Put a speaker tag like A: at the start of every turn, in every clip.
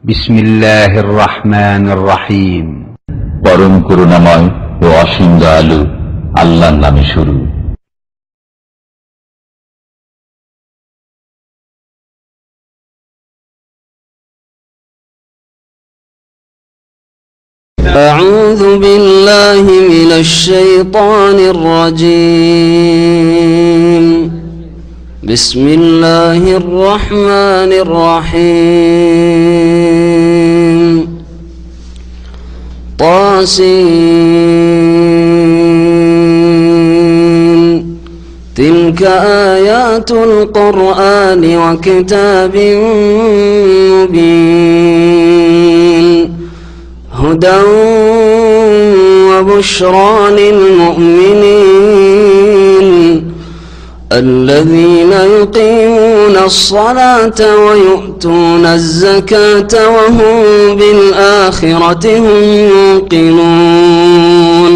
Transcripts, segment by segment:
A: বিসমিল্লাহির রহমানির রহিম।
B: পরম করুণাময় ও অসীম দয়ালু আল্লাহর নামে শুরু।
C: أعوذ بالله من الشيطان الرجيم. بسم الله الرحمن الرحيم. طاسين تلك آيات القرآن وكتاب مبين هدى وبشرى للمؤمنين الذين يقيمون الصلاة ويؤتون الزكاة وهم بالآخرة هم يوقنون.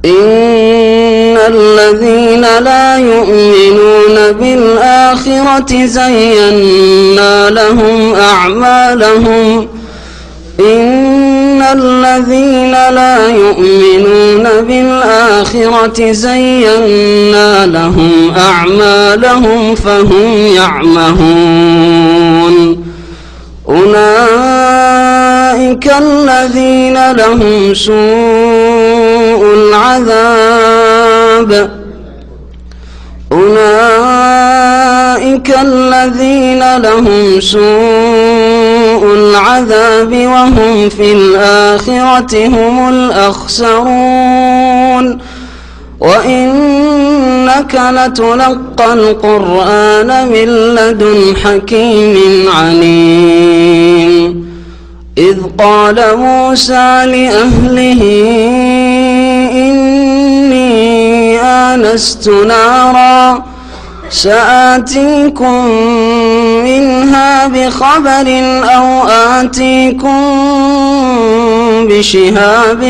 C: إن الذين لا يؤمنون بالآخرة زينا لهم أعمالهم إن الذين لا يؤمنون بالآخرة زينا لهم أعمالهم فهم يعمهون. أولئك الذين لهم سوء العذاب أولئك الذين لهم سوء العذاب وهم في الآخرة هم الأخسرون. وإنك لتلقى القرآن من لدن حكيم عليم. إذ قال موسى لأهله إني آنست نارا سآتيكم منها بخبر أو آتيكم بشهاب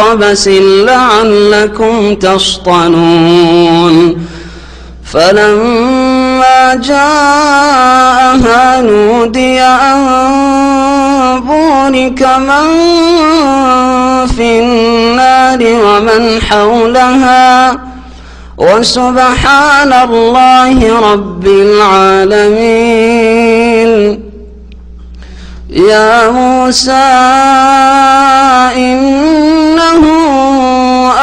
C: قبس لعلكم تصطلون. فلما جاءها نودي أن بورك من في النار ومن حولها وسبحان الله رب العالمين. يا موسى إنه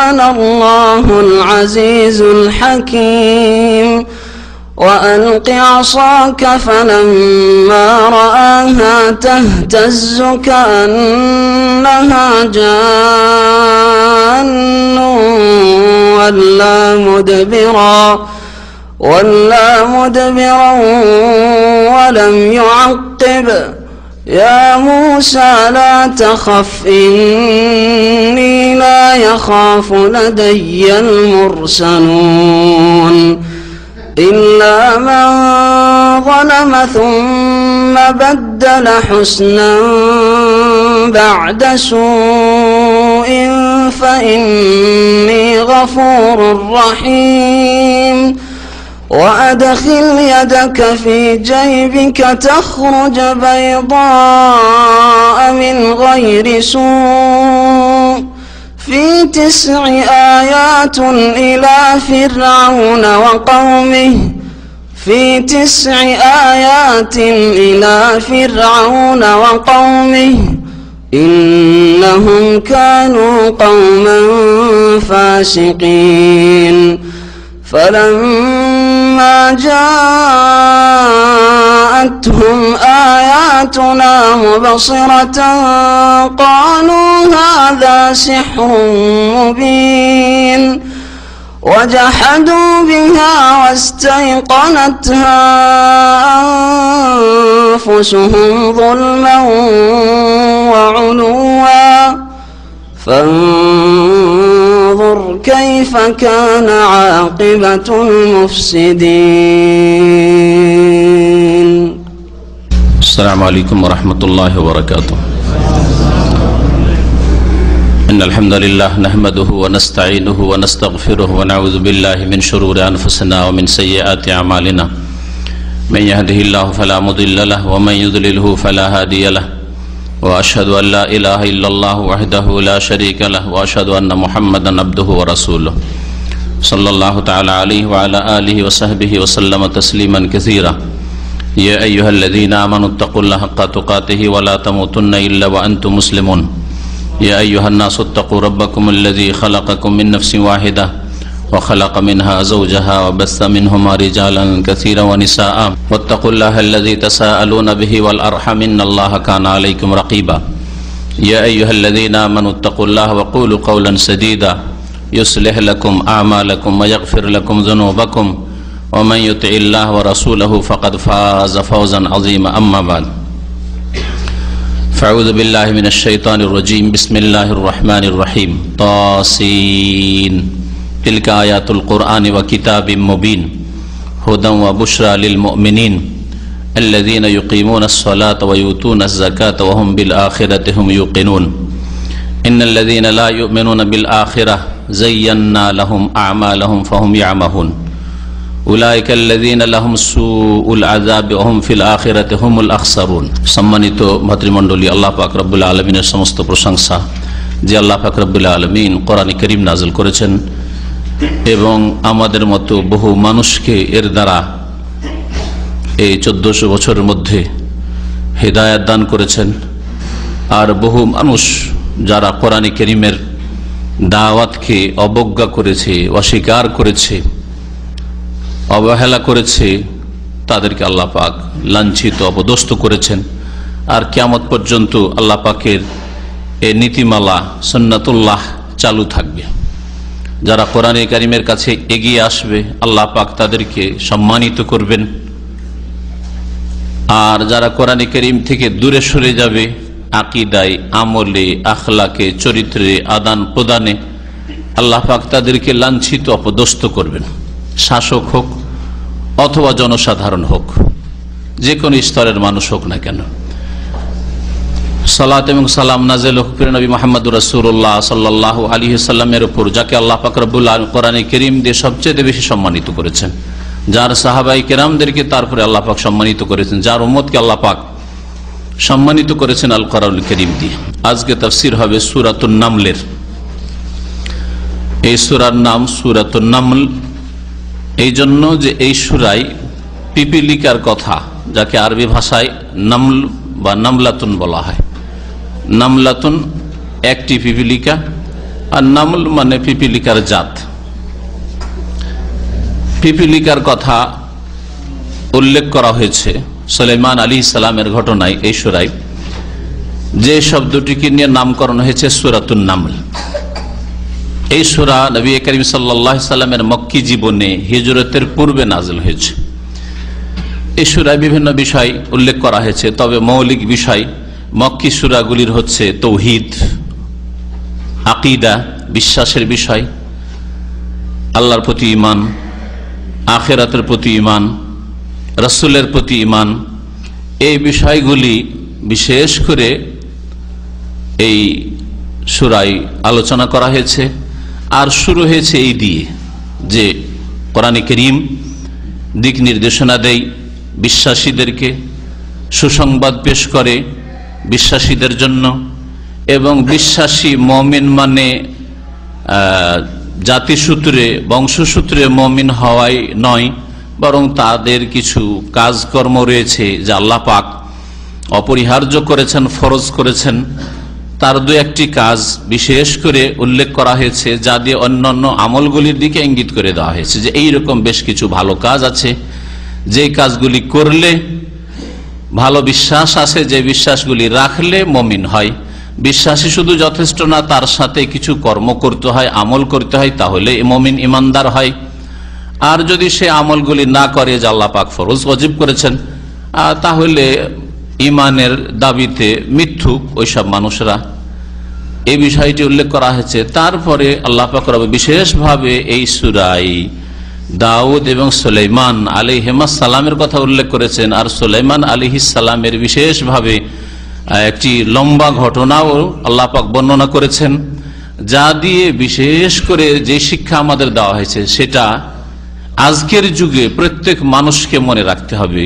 C: أنا الله العزيز الحكيم وألق عصاك فلما رآها تهتز كأنها جان ولا مدبرا ولم يعقب. يا موسى لا تخف إني لا يخاف لدي المرسلون إلا من ظلم ثم بدل حسنا بعد سوء فإني غفور رحيم. وأدخل يدك في جيبك تخرج بيضاء من غير سوء في 9 آيات إلى فرعون وقومه في 9 آيات إلى فرعون وقومه إنهم كانوا قوما فاسقين. فلما جاءتهم آياتنا مبصرة قالوا هذا سحر مبين وجحدوا بها واستيقنتها أنفسهم ظلما وعلوا فانظر كيف كان عاقبة المفسدين.
D: السلام عليكم ورحمة الله وبركاته. إن الحمد لله نحمده ونستعينه ونستغفره ونعوذ بالله من شرور أنفسنا ومن سيئات أعمالنا من يهده الله فلا مضل له ومن يضلله فلا هادي له وأشهد أن لا إله إلا الله وحده لا شريك له وأشهد أن محمدا عبده ورسوله صلى الله تعالى عليه وعلى آله وصحبه وسلم تسليما كثيرا يا أيها الذين آمنوا اتقوا الله حق تقاته ولا تموتن إلا وأنتم مسلمون يا أيها الناس اتقوا ربكم الذي خلقكم من نفس واحدة وخلق منها زوجها وبث منهما رجالا كثيرا ونساء واتقوا الله الذي تساءلون به والأرحم إن الله كان عليكم رقيبا يا أيها الذين آمنوا اتقوا الله وقولوا قولا سديدا يصلح لكم أعمالكم ويغفر لكم ذنوبكم ومن يطع الله ورسوله فقد فاز فوزا عظيما أما بعد فأعوذ بالله من الشيطان الرجيم بسم الله الرحمن الرحيم طاسين تلك آيات القرآن وكتاب مبين هدى وبشرى للمؤمنين الذين يقيمون الصلاة ويؤتون الزكاة وهم بالآخرة هم يوقنون إن الذين لا يؤمنون بالآخرة زينا لهم أعمالهم فهم يعمهون أولئك الذين لهم سوء العذاب وهم في الآخرة هم الأخسرون সম্মানিত ভাতৃমণ্ডলী, আল্লাহ পাক রব্বুল আলামিনের সমস্ত প্রশংসা যে আল্লাহ পাক রব্বুল আলামিন কোরআন কারীম নাযিল করেছেন এবং আমাদের মতো বহু মানুষকে এর দ্বারা এই 1400 বছরের মধ্যে হেদায়েত দান করেছেন। আর বহু মানুষ যারা কোরআন কারীমের দাওয়াতকে অবজ্ঞা করেছে, অস্বীকার করেছে, অবহেলা করেছে, তাদেরকে আল্লাহ পাক লাঞ্ছিত অপদস্থ করেছেন। আর কিয়ামত পর্যন্ত আল্লাহ পাকের এই নীতিমালা সুন্নাতুল্লাহ চালু থাকবে। যারা কোরআন কারীমের কাছে এগিয়ে আসবে আল্লাহ পাক তাদেরকে সম্মানিত করবেন, আর যারা কোরআন কারীম থেকে দূরে সরে যাবে আকীদায়, আমলে, আখলাকে, চরিত্রে, আদান প্রদানে আল্লাহ পাক তাদেরকে লাঞ্ছিত অপদস্থ করবেন। শাসক হোক অথবা জনসাধারণ হোক, যে কোনো স্তরের মানুষ হোক না কেন। সালাত এবং সালাম নাযিল হোক প্রিয় নবী মুহাম্মদুর রাসূলুল্লাহ সাল্লাল্লাহু আলাইহি ওয়াসাল্লামের উপর, যাকে আল্লাহ পাক রব্বুল আলামিন কোরআন কারীম দিয়ে সবচেয়ে বেশি সম্মানিত করেছেন, যার সাহাবায়ে কেরামদেরকে তারপরে আল্লাহ পাক সম্মানিত করেছেন, যার উম্মতকে আল্লাহ পাক সম্মানিত করেছেন আল কোরআনুল কারীম দিয়ে। আজকে তাফসীর হবে সূরাতুন নামলের। এই সূরার নাম সূরাতুন নামল এই জন্য যে এই সূরায় পিপিলিকার কথা, যাকে আরবি ভাষায় নামল বা নামলাতুন বলা হয়। নামলাতুন একটি পিপিলিকা, আর নামল মানে পিপিলিকার জাত। পিপিলিকার কথা উল্লেখ করা হয়েছে সুলাইমান আলাইহিস সালামের ঘটনায় এই সূরায়, যে শব্দটিকে নিয়ে নামকরণ হয়েছে সূরাতুন নামল। এই সূরা নবী করিম সাল্লাল্লাহু আলাইহি সাল্লামের মক্কি জীবনে হিজরতের পূর্বে নাযিল হয়েছে। এই সূরায় বিভিন্ন বিষয় উল্লেখ করা হয়েছে, তবে মৌলিক বিষয় মক্কি সূরাগুলির হচ্ছে তাওহীদ, আকীদা, বিশ্বাসের বিষয়, আল্লাহর প্রতি ঈমান, আখিরাতের প্রতি ঈমান, রাসূলের প্রতি ঈমান। এই বিষয়গুলি বিশেষ করে এই সূরায় আলোচনা করা হয়েছে। আর শুরু হয়েছে এই দিয়ে যে কোরআন কারীম দিক নির্দেশনা দেয় বিশ্বাসীদেরকে, সুসংবাদ পেশ করে বিশ্বাসীদের জন্য, এবং বিশ্বাসী মুমিন মানে জাতিসূত্রে, বংশসূত্রে মুমিন হওয়াই নয়, বরং তাদের কিছু কাজকর্ম রয়েছে যা আল্লাহ পাক অপরিহার্য করেছেন, ফরজ করেছেন। তার দু একটি কাজ বিশেষ করে উল্লেখ করা হয়েছে, যা দিয়ে অন্যান্য আমলগুলির দিকে ইঙ্গিত করে দেওয়া হয়েছে যে এইরকম বেশ কিছু ভালো কাজ আছে, যে কাজগুলি করলে ভালো বিশ্বাস আছে, যে বিশ্বাসগুলি রাখলে মুমিন হয়। বিশ্বাসী শুধু যথেষ্ট না, তার সাথে কিছু কর্ম করতে হয়, আমল করতে হয়, তাহলে মুমিন ইমানদার হয়। আর যদি সে আমলগুলি না করে যা আল্লাহ পাক ফরজ ওয়াজিব করেছেন, তাহলে ইমানের দাবিতে মিথ্যুক ওইসব মানুষরা। এই বিষয়টি উল্লেখ করা হয়েছে। তারপরে আল্লাহ পাক বিশেষভাবে এই সূরায় দাউদ এবং সুলাইমান আলাইহিস সালামের কথা উল্লেখ করেছেন। আর সুলাইমান আলাইহিস সালামের বিশেষভাবে একটি লম্বা ঘটনাও আল্লাহ পাক বর্ণনা করেছেন, যা দিয়ে বিশেষ করে যে শিক্ষা আমাদের দেওয়া হয়েছে সেটা আজকের যুগে প্রত্যেক মানুষকে মনে রাখতে হবে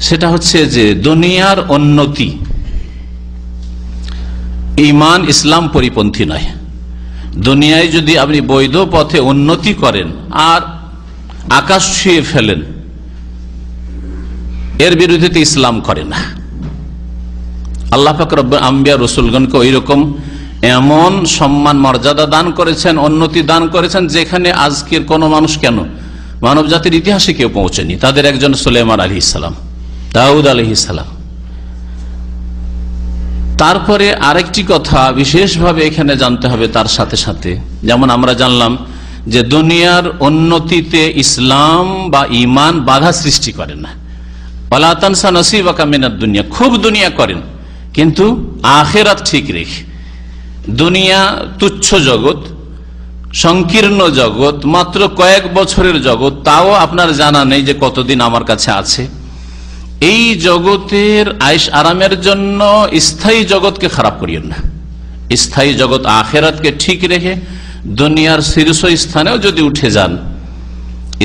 D: সেটা হচ্ছে যে দুনিয়ার উন্নতি ঈমান ইসলাম পরিপন্থী নয়। দুনিয়ায় যদি আপনি বৈধ পথে উন্নতি করেন আর আকাশ ছুঁয়ে ফেলেন, এর বিরুদ্ধে ইসলাম করে না। আল্লাহ পাক রব্বুল আম্বিয়া রাসূলগণকে ওইরকম এমন সম্মান মর্যাদা দান করেছেন, উন্নতি দান করেছেন, যেখানে আজকের কোন মানুষ কেন মানব জাতির ইতিহাসে কেউ পৌঁছেনি। তাদের একজন সুলাইমান আলাইহিস সালাম, দাউদ আলাইহিস সালাম। তারপরে আরেকটি কথা বিশেষভাবে এখানে জানতে হবে তার সাথে সাথে, যেমন আমরা জানলাম যে দুনিয়ার উন্নতিতে ইসলাম বা ঈমান বাধা সৃষ্টি করে না। ওয়ালা তানসা নসিবাকা মিনাদ দুনিয়া, খুব দুনিয়া করেন কিন্তু আখিরাত ঠিক রেখে। দুনিয়া তুচ্ছ জগৎ, সংকীর্ণ জগৎ, মাত্র কয়েক বছরের জগৎ, তাও আপনার জানা নেই যে কতদিন আমার কাছে আছে। এই জগতের আয়েশ আরামের জন্য স্থায়ী জগৎকে খারাপ করিয়েন না। স্থায়ী জগৎ আখিরাতকে ঠিক রেখে দুনিয়ার শীর্ষ স্থানেও যদি উঠে যান,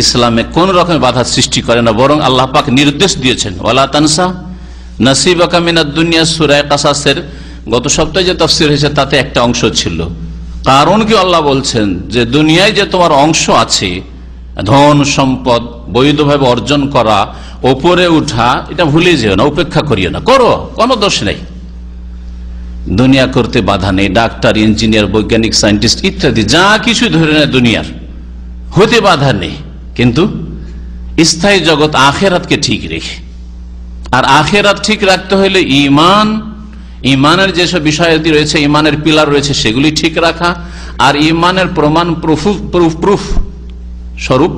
D: ইসলামে কোন রকমের বাধা সৃষ্টি করে না, বরং আল্লাহ পাক নির্দেশ দিয়েছেন ওয়ালা তানসা নসিবাকা মিনাদ দুনিয়া। সূরা কাসাসের গত সপ্তাহে যে তাফসীর হয়েছে তাতে একটা অংশ ছিল। কারণ কি আল্লাহ বলছেন যে দুনিয়ায় যে তোমার অংশ আছে, ধন সম্পদ বৈধভাবে অর্জন করা, ওপরে উঠা, এটা ভুলে যেও না, উপেক্ষা করিও না, করো, কোনো দোষ নেই। দুনিয়া করতে বাধা নেই। ডাক্তার, ইঞ্জিনিয়ার, বৈজ্ঞানিক, সায়েন্টিস্ট ইত্যাদি যা কিছু ধরে নেয় দুনিয়ার হতে বাধা নেই, কিন্তু স্থায়ী জগৎ আখিরাতকে ঠিক রেখে। আর আখিরাত ঠিক রাখতে হলে ঈমান, ঈমানের যেসব বিষয়াদি রয়েছে, ঈমানের পিলার রয়েছে, সেগুলি ঠিক রাখা। আর ঈমানের প্রমাণ প্রুফ স্বরূপ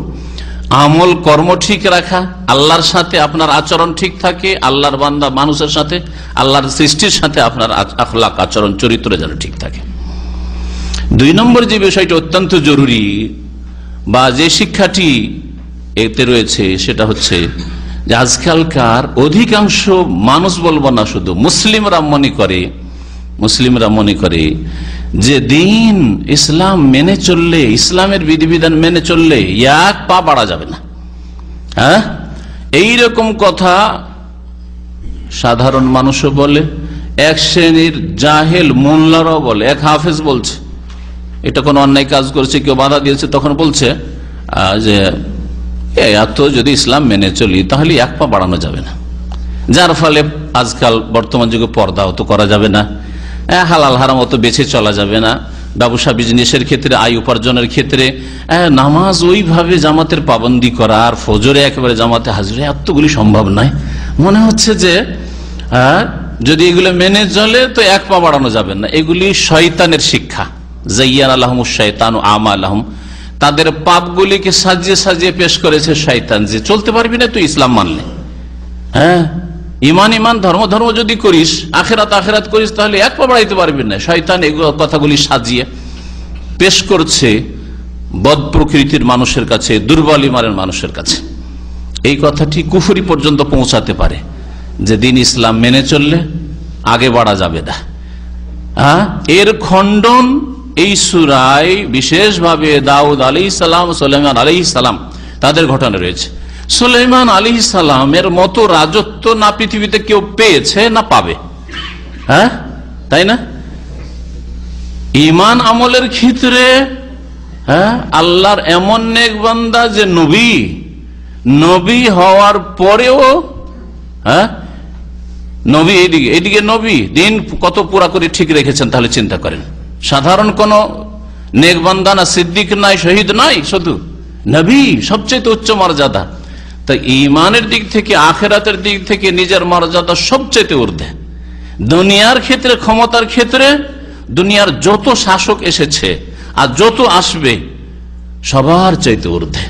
D: আমল কর্ম ঠিক রাখা, আল্লাহর সাথে আপনার আচরণ ঠিক থাকে, আল্লাহর বান্দা মানুষের সাথে, আল্লাহর সৃষ্টির সাথে আপনার আখলাক আচরণ চরিত্র যেন ঠিক থাকে। 2 নম্বর যে বিষয়টি অত্যন্ত জরুরি বা যে শিক্ষাটি এতে রয়েছে, সেটা হচ্ছে যে আজকালকার অধিকাংশ মানুষ, বলবো না শুধু মুসলিমরা মনে করে যে দিন ইসলাম মেনে চললে, ইসলামের বিধিবিধান মেনে চললে এক পা বাড়া যাবে না। হ্যাঁ, এইরকম কথা সাধারণ মানুষও বলে, এক শ্রেণীর জাহেল মোল্লারাও বলে। এক হাফেজ বলছে, এটা কোনো অন্যায় কাজ করছে, কেউ বাধা দিয়েছে, তখন বলছে যে এত যদি ইসলাম মেনে চলি তাহলে এক পা বাড়ানো যাবে না। যার ফলে আজকাল বর্তমান যুগে পর্দাও তো করা যাবে না, হালাল হারাম অত বেছে চলা যাবে না, ব্যবসা বিজনেসের ক্ষেত্রে, আয় উপার্জনের ক্ষেত্রে নামাজ ওইভাবে জামাতের পাবন্দি করা, আর ফজরে একেবারে জামাতে হাজিরে, এতগুলি সম্ভব নয়। মনে হচ্ছে যে যদি এগুলো মেনে চলে তো এক পা বাড়ানো যাবে না। এগুলি শয়তানের শিক্ষা। যায়্যানা লাহুমুশ শাইতানু আমালাহুম, তাদের পাপগুলিকে সাজিয়ে সাজিয়ে পেশ করেছে শয়তান, যে চলতে পারবি না তুই ইসলাম মানলে। হ্যাঁ, ইমান ধর্ম যদি করিস, আখেরাত করিস, তাহলে এক পা বাড়াইতে পারবি না। শয়তান এগুলো কথাগুলি সাজিয়ে পেশ করছে বদ প্রকৃতির মানুষের কাছে, দুর্বল ইমানের মানুষের কাছে। এই কথাটি কুফরি পর্যন্ত পৌঁছাতে পারে যে দিন ইসলাম মেনে চললে আগে বাড়া যাবে না। এর খণ্ডন এই সূরায় বিশেষভাবে দাউদ আলাইহিস সালাম, সুলাইমান আলাইহিস সালাম তাদের ঘটনা রয়েছে। সুলাইমান আলাইহিস সালামের মতো রাজত্ব না পৃথিবীতে কেউ পেয়েছে না পাবে। হ্যাঁ, তাই না? ঈমান আমলের ক্ষেত্রে আল্লাহর এমন নেক বান্দা যে নবী হওয়ার পরেও নবী, এইদিকে নবী দিন কত পুরা করে ঠিক রেখেছেন, তাহলে চিন্তা করেন। সাধারণ কোন নেক বান্দা না, সিদ্দিক নাই, শহীদ নাই, শুধু নবী সবচেয়ে উচ্চ মর্যাদা। তাই ঈমানের দিক থেকে, আখিরাতের দিক থেকে নিজের মর্যাদা সবচেয়ে ঊর্ধ্বে। দুনিয়ার ক্ষেত্রে, ক্ষমতার ক্ষেত্রে দুনিয়ার যত শাসক এসেছে আর যত আসবে সবার চাইতে ঊর্ধ্বে।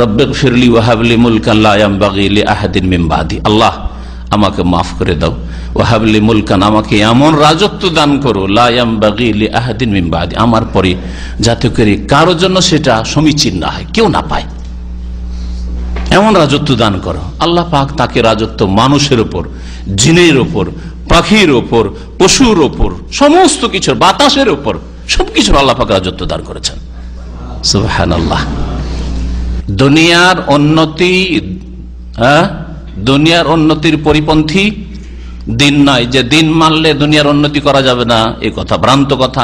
D: রব্বিগফিরলি ওয়াহাবলি মুলকান লা ইয়ানবাগি লিআহাদিন মিন বাদি, আল্লাহ আমাকে মাফ করে দাও, ওয়াহাবলি মুলকান, আমাকে এমন রাজত্ব দান করো, লা ইয়ানবাগি লিআহাদিন মিন বাদি, আমার পরে যাতে করে কারোর জন্য সেটা সমীচীন না হয়, কেউ না পায়, এমন রাজত্ব দান করো। আল্লাহ পাক তাকে রাজত্ব মানুষের উপর, জিনের উপর, পাখির উপর, পশুর উপর, সমস্ত কিছুর, বাতাসের উপর, সবকিছুর আল্লাহ পাক রাজত্ব দান করেছেন। সুবহানাল্লাহ। দুনিয়ার উন্নতি দুনিয়ার উন্নতির পরিপন্থী দিন নয়, যে দিন মানলে দুনিয়ার উন্নতি করা যাবে না, এই কথা ভ্রান্ত কথা।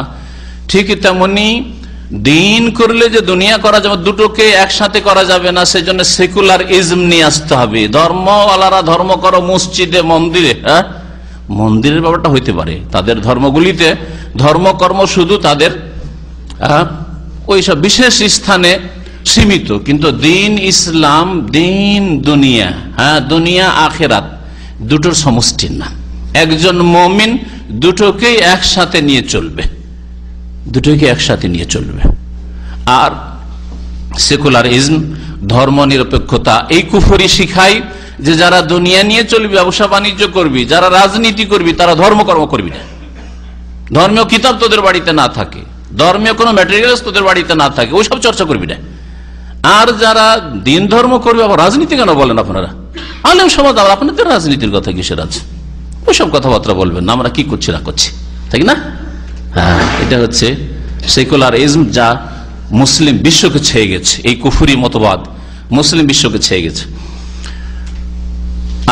D: ঠিক তেমনি দিন করলে যে দুনিয়া করা যাবে, দুটোকে একসাথে করা যাবে না, সেজন্য সেকুলার ইজম নিয়ে আসতে হবে। ধর্মওয়ালারা ধর্ম করো মসজিদে মন্দিরে, হ্যাঁ মন্দিরের ব্যাপারটা হইতে পারে, তাদের ধর্মগুলিতে ধর্মকর্ম শুধু তাদের ওইসব বিশেষ স্থানে সীমিত, কিন্তু দিন ইসলাম, দিন দুনিয়া, হ্যাঁ দুনিয়া আখেরাত দুটোর সমষ্টির নাম। একজন মুমিন দুটোকেই একসাথে নিয়ে চলবে, দুটোকে একসাথে নিয়ে চলবে। আর সেকুলারিজম, ধর্ম নিরপেক্ষতা, এই কুফরি শিখায় যে যারা দুনিয়া নিয়ে চলবি, ব্যবসা বাণিজ্য করবি, যারা রাজনীতি করবি, তারা ধর্মকর্ম করবি না। ধর্মীয় কিতাব তোদের বাড়িতে না থাকে, ধর্মীয় কোনো ম্যাটেরিয়ালস তোদের বাড়িতে না থাকে, ওইসব চর্চা করবি না। আর যারা দিন ধর্ম করবে, আবার রাজনীতি কেন বলেন আপনারা? আলেম সমাজ, আবার আপনাদের রাজনীতির কথা কিসের আছে? ওইসব কথাবার্তা বলবেন না, আমরা কি করছি না করছি, তাই না? হ্যাঁ, এটা হচ্ছে সেকুলারিজম, যা মুসলিম বিশ্বকে ছেয়ে গেছে। এই কুফরি মতবাদ মুসলিম বিশ্বকে ছেয়ে গেছে।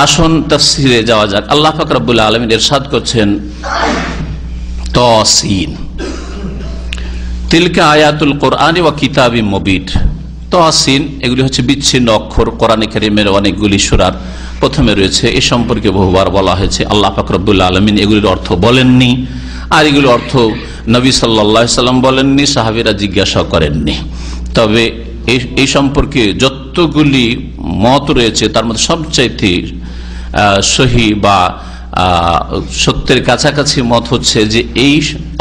D: আসুন তাফসিরে যাওয়া যাক। আল্লাহ পাক রব্বুল আলামিন ইরশাদ করছেন, তাসিন তিলকা আয়াতুল কোরআন ওয়া কিতাবিম মুবিন। তাসিন এগুলি হচ্ছে বিচ্ছিন্ন অক্ষর, কোরআনে কারীমের অনেকগুলি সূরার প্রথমে রয়েছে। এ সম্পর্কে বহুবার বলা হয়েছে। আল্লাহ পাক রব্বুল আলামিন এগুলির অর্থ বলেননি, আর এগুলির অর্থ নবী সাল্লাল্লাহু আলাইহি সাল্লাম বলেননি, সাহাবীরা জিজ্ঞাসা করেননি। তবে এই সম্পর্কে যতগুলি মত রয়েছে, তার মধ্যে সবচাইতে সহি বা সত্যের কাছাকাছি মত হচ্ছে যে এই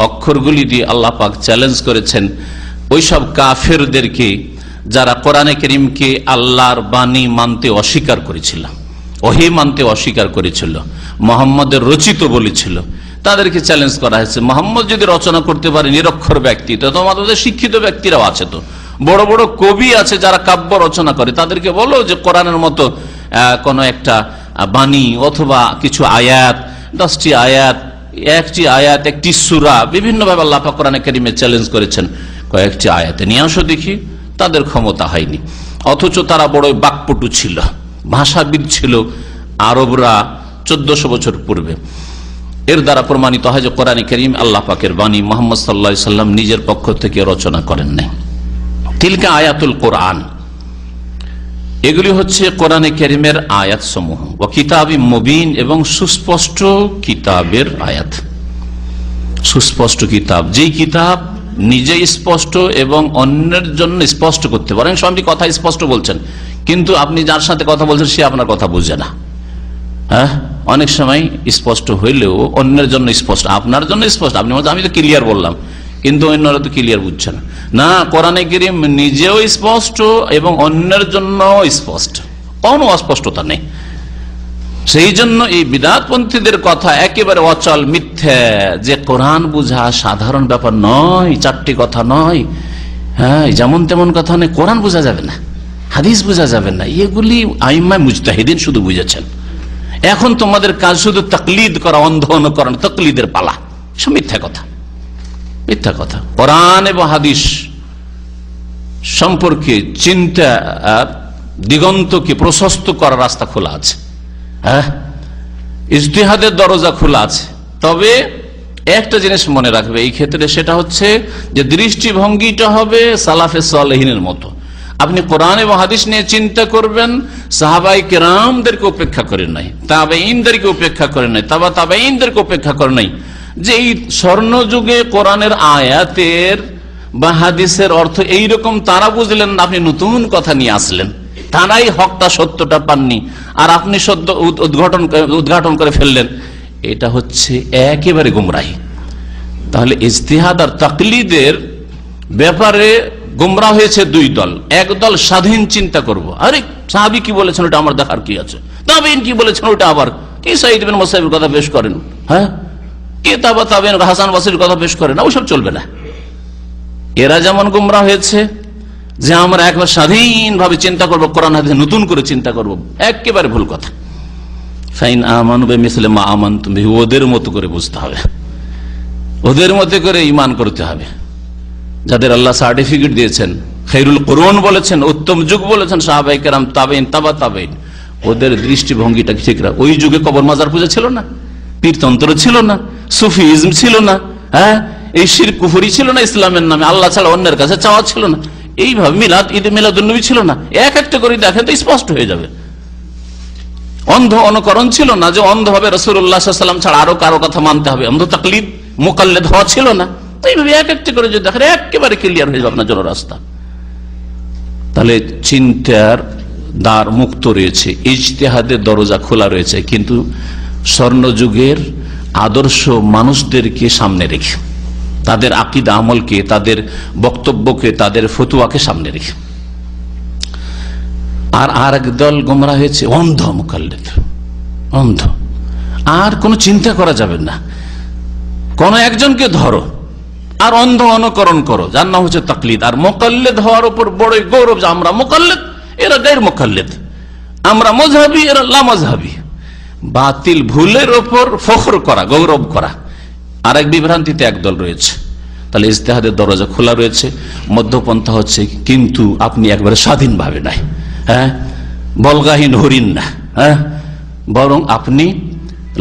D: অক্ষরগুলি দিয়ে আল্লাহ পাক চ্যালেঞ্জ করেছেন ওইসব কাফেরদেরকে যারা কোরআনে কারীমকে আল্লাহর বাণী মানতে অস্বীকার করেছিল, ওহী মানতে অস্বীকার করেছিল, মুহাম্মদের রচিত বলেছিল। তাদেরকে চ্যালেঞ্জ করা হয়েছে, মোহাম্মদ যদি রচনা করতে পারে নিরক্ষর ব্যক্তি, তো তোমাদের শিক্ষিত ব্যক্তিরাও আছে, তো বড় বড় কবি আছে যারা কাব্য রচনা করে, তাদেরকে বলো যে কোরআনের মতো কোন একটা বাণী অথবা কিছু আয়াত, 10টি আয়াত, একটি আয়াত, একটি সূরা, বিভিন্ন ভাবে আল্লাহ পাক কোরআনে কারীমে চ্যালেঞ্জ করেছেন, কয়েকটি আয়াতে নিয়ে আসো দেখি। তাদের ক্ষমতা হয়নি, অথচ তারা বড় বাকপটু ছিল, ভাষাবিদ ছিল আরবরা 1400 বছর পূর্বে। এর দ্বারা প্রমাণিত হয় যে কোরআনে কারীম আল্লাহ পাকের বাণী, মুহাম্মদ সাল্লাল্লাহু আলাইহি সাল্লাম নিজের পক্ষ থেকে রচনা করেন নাই। তিলকা আয়াতুল কোরআন, এগুলি হচ্ছে কোরআনে কারীমের আয়াত সমূহ। ওয়া কিতাবিম মুবিন, এবং সুস্পষ্ট কিতাবের আয়াত। সুস্পষ্ট কিতাব, যেই কিতাব নিজে স্পষ্ট এবং অন্যের জন্য স্পষ্ট করতে পারেন। স্বামী কথা স্পষ্ট বলছেন, কিন্তু আপনি যার সাথে কথা বলছেন সে আপনার কথা বুঝে না। হ্যাঁ, অনেক সময় স্পষ্ট হইলেও অন্যের জন্য স্পষ্ট, আপনার জন্য স্পষ্ট, আপনি বলছেন আমি তো ক্লিয়ার বললাম, কিন্তু অন্যরা তো ক্লিয়ার বুঝছে না। না, কোরআনে কারীম নিজেও স্পষ্ট এবং অন্যের জন্য স্পষ্ট, কোনো অস্পষ্টতা নেই। সেই জন্য এই বিদআতপন্থীদের কথা একেবারে অচল মিথ্যা, যে কোরআন বুঝা সাধারণ ব্যাপার নয়, চারটি কথা নয়, হ্যাঁ যেমন তেমন কথা নয়, কোরআন বোঝা যাবে না, হাদিস বোঝা যাবে না, এগুলি আইম্মায়ে মুজতাহিদিন শুধু বুঝেছেন। এখন তোমাদের কাজ শুধু তাকলিদ করা, অন্ধ অনুকরণ, তাকলিদের পালা, সব মিথ্যা কথা, মিথ্যা কথা। কোরআন এবং হাদিস সম্পর্কে চিন্তা, দিগন্তকে প্রশস্ত করার রাস্তা খোলা আছে, হ্যাঁ ইজতিহাদের দরজা খোলা আছে। তবে একটা জিনিস মনে রাখবে এই ক্ষেত্রে, সেটা হচ্ছে যে দৃষ্টিভঙ্গিটা হবে সালাফে সালেহিনের মতো। আপনি কোরআন এবং হাদিস নিয়ে চিন্তা করবেন সাহাবায়ে কেরামদেরকে উপেক্ষা করেন নাই, তাবেঈনদেরকে উপেক্ষা করেন নাই, তাবেঈনদেরকে উপেক্ষা করেন নাই, যে এই স্বর্ণযুগে কোরআনের আয়াতের বা হাদিসের অর্থ এইরকম তারা বুঝলেন, আপনি নতুন কথা নিয়ে আসলেন, তারাই হকটা সত্যটা পাননি, আর আপনি সত্য উদ্ঘাটন করে ফেললেন। এটা হচ্ছে একেবারে গুমরাহি। তাহলে ইজতিহাদ আর তাকলিদের ব্যাপারে গুমরাহ হয়েছে দুই দল। এক দল স্বাধীন চিন্তা করব, আরে সাহাবী কি বলেছেন ওটা আমার দেখার কি আছে, তাবেঈন কি বলেছেন ওটা আবার কি, সাঈদ ইবনে মুসাইয়্যিবের কথা পেশ করেন, হ্যাঁ কে তাবেঈন হাসান বসরির কথা পেশ করেন, ওসব চলবে না। এরা যেমন গুমরাহ হয়েছে যে আমরা একবার স্বাধীনভাবে চিন্তা করবো, কোরআন হাদিস নতুন করে চিন্তা করব, একেবারে ভুল কথা। ফাইন আমানু বিমিসলি মা আমানতুম বিহি, ওদের মতো করে বুঝতে হবে, ওদের মতো করে ঈমান করতে হবে। যাদের আল্লাহ সার্টিফিকেট দিয়েছেন, খায়রুল কুরুন বলেছেন, উত্তম যুগ বলেছেন, সাহাবায়ে কেরাম, তাবেঈন, তাবা তাবেঈন, ওদের দৃষ্টিভঙ্গিটা ঠিক রাখ। ওই যুগে কবর মাজার পূজা ছিল না, পীরতন্ত্র ছিল না, সুফিজম ছিল না, হ্যাঁ, এই শিরক কুফরি ছিল না, ইসলামের নামে আল্লাহ ছাড়া অন্যের কাছে চাওয়া ছিল না, এইভাবে মিলাদ ঈদ মিলাদুন্নবী ছিল না। এক একটা করে দেখেন তো স্পষ্ট হয়ে যাবে। অন্ধ অনুকরণ ছিল না, যে অন্ধভাবে রাসূলুল্লাহ সাল্লাল্লাহু আলাইহি ওয়াসাল্লাম ছাড়া আরো কারো কথা মানতে হবে, অন্ধ তাকলিদ মুকাল্লিদ হওয়া ছিল না। এইভাবে এক একটা করে যদি দেখেন একেবারে ক্লিয়ার হয়ে যাবে আপনার জন্য রাস্তা। তাহলে চিন্তার দ্বার মুক্ত রয়েছে, ইজতিহাদের দরজা খোলা রয়েছে, কিন্তু স্বর্ণযুগের আদর্শ মানুষদেরকে সামনে রেখে, তাদের আকীদা আমলকে, তাদের বক্তব্যকে, তাদের ফতুয়াকে সামনে রেখে। আর এক দল গোমরা হয়েছে অন্ধ মুকাল্লিদ, অন্ধ, আর কোনো চিন্তা করা যাবে না। কোন একজনকে ধরো আর অন্ধ অনুকরণ করো, যার নাম হচ্ছে তাকলিদ। আর মুকাল্লিদ হওয়ার উপর বড়ই গৌরব যে আমরা মুকাল্লিদ, এরা গায়র মুকাল্লিদ, আমরা মাযহাবী, এরা লা মাযহাবী। বাতিল ভুলের উপর ফখর করা, গৌরব করা। আর এক বিভ্রান্তিতে একদল রয়েছে। তাহলে ইজতিহাদের দরজা খোলা রয়েছে, মধ্যপন্থা হচ্ছে, কিন্তু আপনি একবারে স্বাধীনভাবে নাই, হ্যাঁ, বলগাহীন হরিণ না, হ্যাঁ, বরং আপনি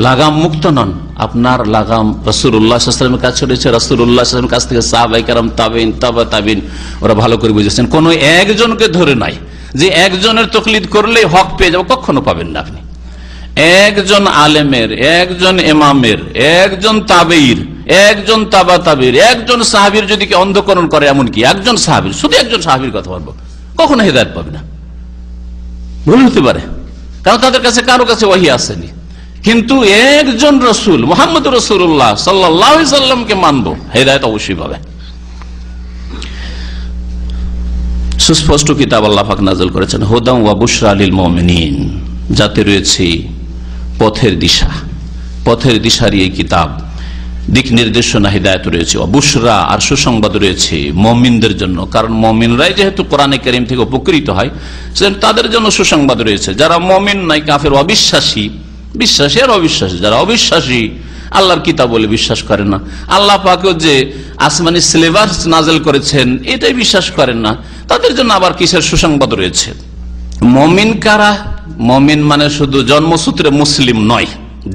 D: লাগাম মুক্ত নন। আপনার লাগাম রাসূলুল্লাহ সাল্লাল্লাহু আলাইহি ওয়াসাল্লামের কাছে রয়েছে, রাসূলুল্লাহ সাল্লাল্লাহু আলাইহি ওয়াসাল্লামের কাছ থেকে সাহাবায়ে কেরাম, তাবেঈন, তাবা তাবেঈন, ওরা ভালো করে বুঝেছেন। কোন একজনকে ধরে নাই যে একজনের তাকলিদ করলেই হক পেয়ে যাবে, কখনো পাবেন না আপনি। একজন আলেমের, একজন ইমামের, একজন তাবেঈর, একজন তাবা তাবেঈর, একজন সাহাবীর যদি কেউ অন্ধকরণ করে, এমন কি একজন সাহাবীর, শুধু একজন সাহাবীর কথা বলবো, কখনো হেদায়েত পাবে না। ভুল হতে পারে, কারণ তাদের কাছে কারো কাছে ওহী আসেনি। কিন্তু একজন রাসূল মুহাম্মদ রাসূলুল্লাহ সাল্লাল্লাহু আলাইহি সাল্লামকে মানবো, হেদায়েত অবশ্যই পাবে। সুস্পষ্ট কিতাব আল্লাহ পাক নাযিল করেছেন, হুদাম ওয়া বুশরা লিল মুমিনিন, যাতে রয়েছে পথের দিশা, পথের দিশারই এই কিতাব, দিক নির্দেশনা, হিদায়াত রয়েছে, বুশরা আর সুসংবাদ রয়েছে মুমিনদের জন্য। কারণ মুমিনরাই যেহেতু কোরআনে কারীম থেকে উপকৃত হয়, তাদের জন্য সুসংবাদ রয়েছে। যারা মুমিন নাই, কাফের, অবিশ্বাসী, বিশ্বাসী আর অবিশ্বাসী, যারা অবিশ্বাসী, আল্লাহর কিতাব বলে বিশ্বাস করে না, আল্লাহ পাকও যে আসমানি সিলেবাস নাযিল করেছেন এটাই বিশ্বাস করেন না, তাদের জন্য আবার কিসের সুসংবাদ রয়েছে। মুমিন কারা? মুমিন মানে শুধু জন্মসূত্রে মুসলিম নয়,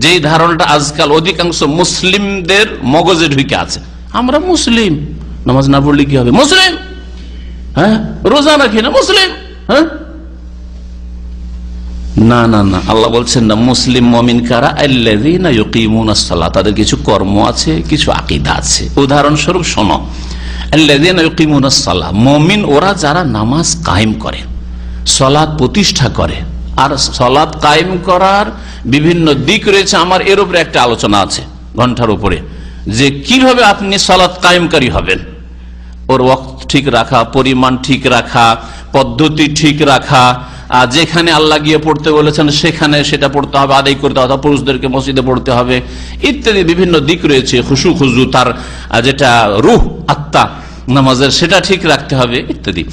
D: যেই ধারণাটা আজকাল অধিকাংশ মুসলিমদের মগজে ঢুকে আছে, আমরা মুসলিম, নামাজ না পড়লে কি হবে, মুসলিম, হ্যাঁ, রোজা রাখি না, মুসলিম, হ্যাঁ। না না না, আল্লাহ বলছেন না, মুসলিম মুমিন কারা? আল্লাযীনা ইউকিমুনাস সালাত, তাদের কিছু কর্ম আছে, কিছু আকীদা আছে। উদাহরণস্বরূপ শোনো, আল্লাযীনা ইউকিমুনাস সালাত, মুমিন ওরা যারা নামাজ কায়েম করে, সালাত প্রতিষ্ঠা করে। আর সালাত কায়েম করার বিভিন্ন দিক রয়েছে, আমার এর উপরে একটা আলোচনা আছে ঘন্টার উপরে, যে কিভাবে আপনি সালাত কায়েমকারী হবেন। ওর ওয়াক্ত ঠিক রাখা, পরিমাণ ঠিক রাখা, পদ্ধতি ঠিক রাখা, আর যেখানে আল্লাহ গিয়ে পড়তে বলেছেন সেখানে সেটা পড়তে হবে, আদায় করতে হবে, পুরুষদেরকে মসজিদে পড়তে হবে, ইত্যাদি বিভিন্ন দিক রয়েছে। খুশু খুজু, তার যেটা রূহ, আত্মা নামাজের, সেটা ঠিক রাখতে হবে, ইত্যাদি।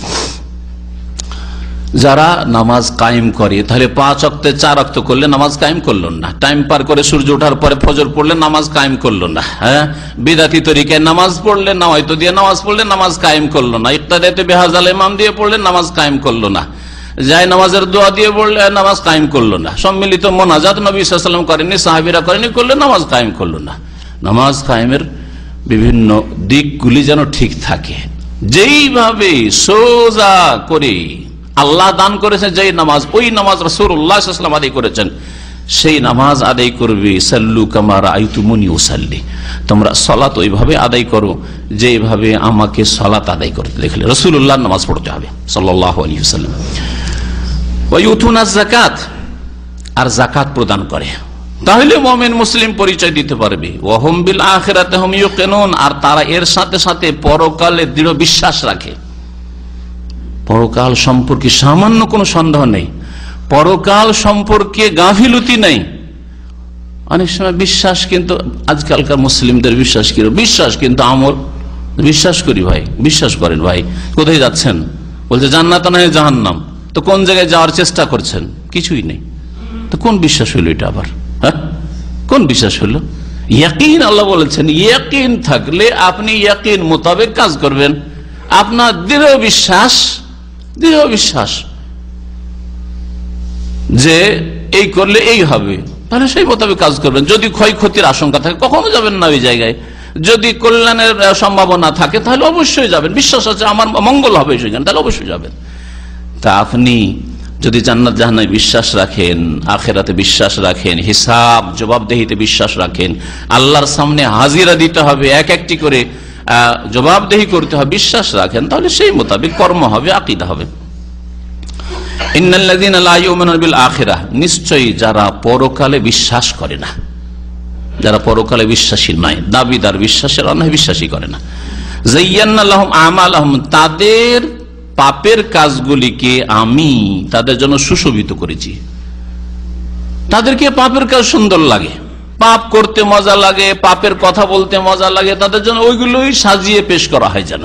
D: যারা নামাজ কায়েম করে, তাহলে 5 ওয়াক্তে 4 ওয়াক্ত করলে নামাজ কায়েম করলো না, টাইম পার করে সূর্য ওঠার পরে ফজর পড়লে নামাজ কায়েম করলো না, হ্যাঁ, বিদাতি তরিকায় নামাজ পড়লে, নাওয়াইতো দিয়ে নামাজ পড়লে নামাজ কায়েম করলো না, ইক্তাদাতে বিহাজাল ইমাম দিয়ে পড়লে নামাজ কায়েম করলো না, যায় নামাজের দোয়া দিয়ে পড়লে নামাজ কায়েম করলো না, সম্মিলিত মোনাজাত নবী সাল্লাল্লাহু আলাইহি ওয়াসাল্লাম করেননি, সাহাবীরা করেনি, করলে নামাজ কায়েম করলো না। নামাজ কায়েমের বিভিন্ন দিকগুলি যেন ঠিক থাকে, যেইভাবে সোজা করে আল্লাহ দান করেছেন যেই নামাজ, ওই নামাজ রাসূলুল্লাহ সাল্লাল্লাহু আলাইহি ওয়াসাল্লাম আদায় করেছেন, সেই নামাজ আদায় করবে। সাল্লু কামা রাআইতুমুনি উসাল্লি, তোমরা সালাত ওইভাবে আদায় করো যেভাবে আমাকে সালাত আদায় করতে দেখলে। রাসূলুল্লাহ নামাজ পড়তে হবে সাল্লাল্লাহু আলাইহি ওয়াসাল্লাম। ওয়া ইউতুনাজ যাকাত, আর যাকাত প্রদান করে, তাহলে মুমিন মুসলিম পরিচয় দিতে পারবে। ওয়া হুম বিল আখিরাতি হুম ইউকিনুন, আর তারা এর সাথে সাথে পরকালে দৃঢ় বিশ্বাস রাখে। পরকাল সম্পর্কে সামান্য কোনো সন্দেহ নেই, পরকাল সম্পর্কে গাফিলতি নেই। অনেক সময় বিশ্বাস, কিন্তু আজকালকার মুসলিমদের বিশ্বাস কি, বিশ্বাস কিন্তু আমল, বিশ্বাস করি ভাই, বিশ্বাস করেন ভাই, কোথায় যাচ্ছেন, বলছে জান্নাত না জাহান্নাম, তো কোন জায়গায় যাওয়ার চেষ্টা করছেন, কিছুই নেই, তো কোন বিশ্বাস হলো এটা আবার, হ্যাঁ, কোন বিশ্বাস হলো? ইয়াকিন, আল্লাহ বলেছেন ইয়াকিন থাকলে আপনি ইয়াকিন মোতাবেক কাজ করবেন। আপনার দৃঢ় বিশ্বাস, দৃঢ় বিশ্বাস, যে এই করলে এই হবে, তাহলে সেই মোতাবেক কাজ করবেন। যদি ক্ষয়ক্ষতির আশঙ্কা থাকে কখনো যাবেন না ওই জায়গায়। যদি কল্যাণের সম্ভাবনা থাকে তাহলে অবশ্যই যাবেন। বিশ্বাস আছে আমার মঙ্গল হবে সেখানে, তাহলে অবশ্যই যাবেন। তা আপনি যদি জান্নাত জাহান্নামে বিশ্বাস রাখেন, আখিরাতে বিশ্বাস রাখেন, হিসাব জবাবদেহিতে বিশ্বাস রাখেন, আল্লাহর সামনে হাজিরা দিতে হবে, এক একটি করে জবাবদেহি করতে হবে, বিশ্বাস রাখেন, তাহলে সেই মোতাবেক কর্ম হবে, আকীদা হবে। ইন্নাল্লাযীনা লা ইউমিনুনা বিল আখিরাহ, নিশ্চয়ই যারা পরকালে বিশ্বাস করে না, যারা পরকালে বিশ্বাসী নয়, দাবিদার বিশ্বাসের অন্যায় বিশ্বাসী করে না। যায়্যানা লাহুম আমালাহুম, তাদের পাপের কাজগুলিকে আমি তাদের জন্য সুশোভিত করেছি। তাদেরকে পাপের কাজ সুন্দর লাগে, পাপ করতে মজা লাগে, পাপের কথা বলতে মজা লাগে, তাদের জন্য ওইগুলোই সাজিয়ে পেশ করা হয় যেন।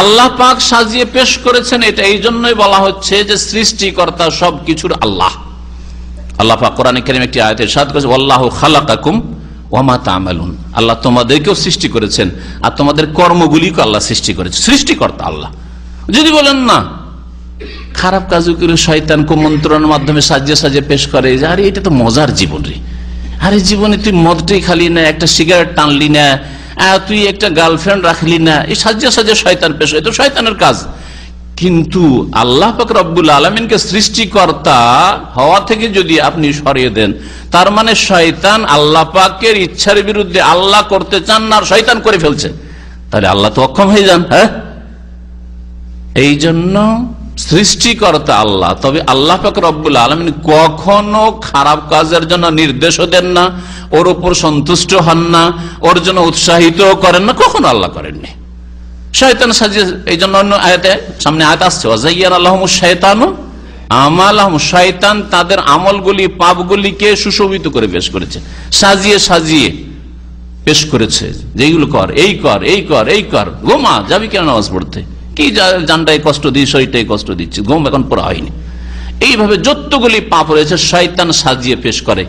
D: আল্লাহ পাক সাজিয়ে পেশ করেছেন, এটা এই জন্যই বলা হচ্ছে যে সৃষ্টিকর্তা সবকিছুর আল্লাহ। আল্লাহ পাক কোরআনে কারীমে একটি আয়াতে ইরশাদ করেছেন, ওয়াল্লাহু খালাকাকুম ওয়া মা তা'মালুন, আল্লাহ তোমাদেরকেও সৃষ্টি করেছেন আর তোমাদের কর্মগুলিকে আল্লাহ সৃষ্টি করেছেন। সৃষ্টিকর্তা আল্লাহ। যদি বলেন না খারাপ কাজগুলো শয়তান কুমন্ত্রণের মাধ্যমে সাজিয়ে সাজিয়ে পেশ করে, যে আরে এটা তো মজার জীবন রে, আরে জীবনে তুই মদটাই খালি না, একটা সিগারেট টানলি না, তুই একটা গার্লফ্রেন্ড রাখলি না, এই সাজিয়ে সাজিয়ে শয়তান পেশ হয়, তো শয়তানের কাজ। কিন্তু আল্লাহ পাক রব্বুল আলামিনকে সৃষ্টিকর্তা হওয়া থেকে যদি আপনি সরিয়ে দেন, তার মানে শয়তান আল্লাহ পাকের ইচ্ছার বিরুদ্ধে আল্লাহ করতে চান না, আর শয়তান করে ফেলছে, তাহলে আল্লাহ তো অক্ষম হয়ে যান। হ্যাঁ, এই জন্য সৃষ্টিকর্তা আল্লাহ, তবে আল্লাহ পাক রব্বুল আলামিন কখনো খারাপ কাজের জন্য নির্দেশও দেন না, ওর উপর সন্তুষ্ট হন না, ওর জন্য উৎসাহিত করেন না, কখনো আল্লাহ করেননি। শয়তান সাজিয়ে, এই জন্য অন্য আয়াতে সামনে আয়াত আসছে, ওয়াযায়্যানা লাহুমুশ শাইতানু আমালাহুম, শয়তান তাদের আমলগুলি পাপগুলিকে সুশোভিত করে পেশ করেছে, সাজিয়ে সাজিয়ে পেশ করেছে, যেগুলো কর, এই কর, এই কর, এই কর, ঘুমা, যাবি কেন নামাজ পড়তে, কি জানটাই কষ্ট দিই, শরীরটাই কষ্ট দিচ্ছি, ঘুম এখন পড়া হয়নি, এইভাবে যতগুলি পাপ রয়েছে শয়তান সাজিয়ে পেশ করে।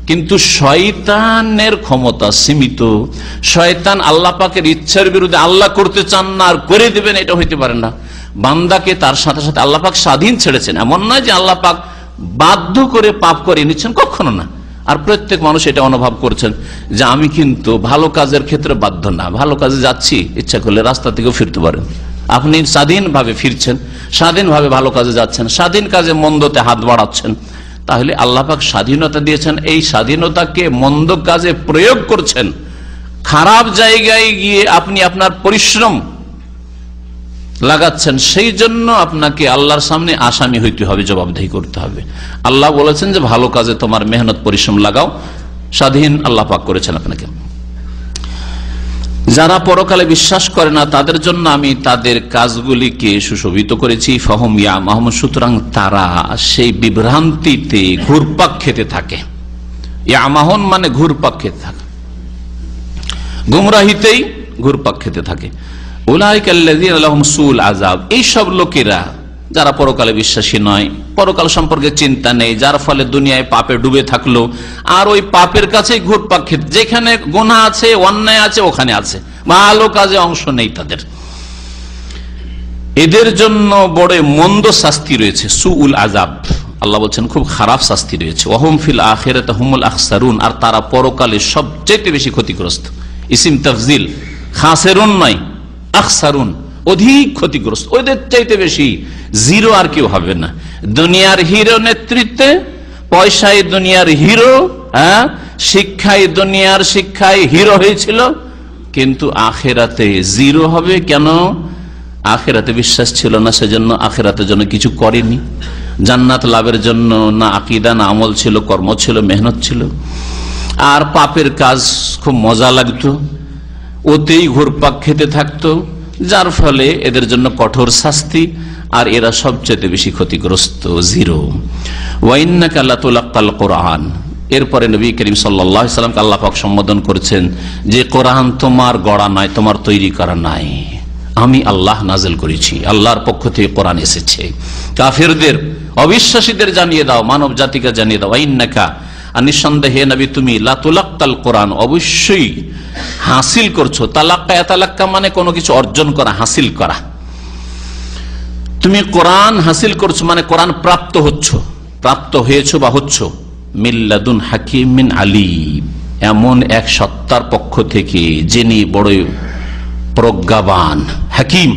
D: কিন্তু শয়তানের ক্ষমতা সীমিত, শয়তান আল্লাহ পাকের ইচ্ছার বিরুদ্ধে আল্লাহ করতে চান না আর করে দেবেন, এটা হইতে পারে না। বান্দাকে তার সাথে সাথে আল্লাহ পাক স্বাধীন ছেড়েছেন, এমন নয় যে আল্লাহ পাক বাধ্য করে পাপ করে নিচ্ছেন, কখনো না। আর প্রত্যেক মানুষ এটা অনুভব করছেন যে আমি কিন্তু ভালো কাজের ক্ষেত্রে বাধ্য না, ভালো কাজে যাচ্ছি, ইচ্ছা করলে রাস্তা থেকেও ফিরতে পারেন। আপনি স্বাধীনভাবে ফিরছেন, স্বাধীনভাবে ভালো কাজে যাচ্ছেন, স্বাধীন কাজে মন্দতে হাত বাড়াচ্ছেন, তাহলে আল্লাহ পাক স্বাধীনতা দিয়েছেন, এই স্বাধীনতাকে মন্দ কাজে প্রয়োগ করছেন। খারাপ জায়গায় গিয়ে আপনি আপনার পরিশ্রম লাগাচ্ছেন, সেই জন্য আপনাকে আল্লাহর সামনে আসামি হইতে হবে, জবাবদেহি করতে হবে। আল্লাহ বলেছেন যে ভালো কাজে তোমার মেহনত পরিশ্রম লাগাও, স্বাধীন আল্লাহ পাক করেছেন আপনাকে। যারা পরকালে বিশ্বাস করে না তাদের জন্য আমি তাদের কাজগুলিকে সুশোভিত করেছি, ফাহুম ইয়ামাহুন, সুতরাং তারা সেই বিভ্রান্তিতে ঘুরপাক খেতে থাকে। ইয়ামাহুন মানে ঘুরপাক খেতে থাকে, গুমরাহিতেই ঘুরপাক খেতে থাকে। উলাইকা আল্লাযীনা লাহুম সুউল আযাব, এইসব লোকেরা যারা পরকালে বিশ্বাসী নয়, পরকাল সম্পর্কে চিন্তা নেই, যার ফলে দুনিয়ায় পাপে ডুবে থাকলো আর ওই পাপের কাছেই ঘুরপাক খেতে, যেখানে গুনাহ আছে, অন্যায় আছে, ওখানে আছে, ভালো কাজে অংশ নেই তাদের, এদের জন্য বড় মন্দ শাস্তি রয়েছে। সুউল আযাব, আল্লাহ বলছেন খুব খারাপ শাস্তি রয়েছে। ওয়াহুম ফিল আখিরাতি হুমুল আখসারুন, আর তারা পরকালে সবচেয়ে বেশি ক্ষতিগ্রস্ত। ইসিম তাফজিল, খাসিরুন নয়, আখসারুন, অধিক ক্ষতিগ্রস্ত, ওদের চাইতে বেশি জিরো আর কেউ হবে না। দুনিয়ার হিরো নেতৃত্বে, পয়সায় দুনিয়ার হিরো, শিক্ষায় দুনিয়ার শিক্ষায় হিরো হয়েছিল, কিন্তু আখেরাতে জিরো হবে। কেন? আখেরাতে বিশ্বাস ছিল না, সেজন্য আখেরাতের জন্য কিছু করেনি। জান্নাত লাভের জন্য না আকীদা, না আমল ছিল, কর্ম ছিল, মেহনত ছিল। আর পাপের কাজ খুব মজা লাগতো, ওতেই ঘুরপাক খেতে থাকতো, যার ফলে এদের জন্য কঠোর শাস্তি, আর এরা সবচেয়ে বেশি ক্ষতিগ্রস্ত, জিরো। ওয়াইন্নাকা লাতুলাক্কাল কোরআন, এরপরে নবী করিম সাল্লাল্লাহু আলাইহি ওয়াসাল্লামকে আল্লাহ পাক সম্বোধন করেছেন যে কোরআন তোমার গড়া নয়, তোমার তৈরি করা নাই, আমি আল্লাহ নাযিল করেছি, আল্লাহর পক্ষ থেকে কোরআন এসেছে। কাফেরদের, অবিশ্বাসীদের জানিয়ে দাও, মানব জাতিকে জানিয়ে দাও, ওয়াইন্নাকা, আর নিঃসন্দেহে নবী তুমি লাতুলাক্কাল কোরআন, অবশ্যই হাসিল করছো। তালাক্কা, তালাক্কা মানে কোনো কিছু অর্জন করা, হাসিল করা। তুমি কোরআন হাসিল করছো মানে কোরআন প্রাপ্ত হচ্ছ, প্রাপ্ত হয়েছ বা হচ্ছ মিল্লাদুন হাকিমিন আলিম, এমন এক সত্তার পক্ষ থেকে যিনি বড়ই প্রজ্ঞাবান, হাকিম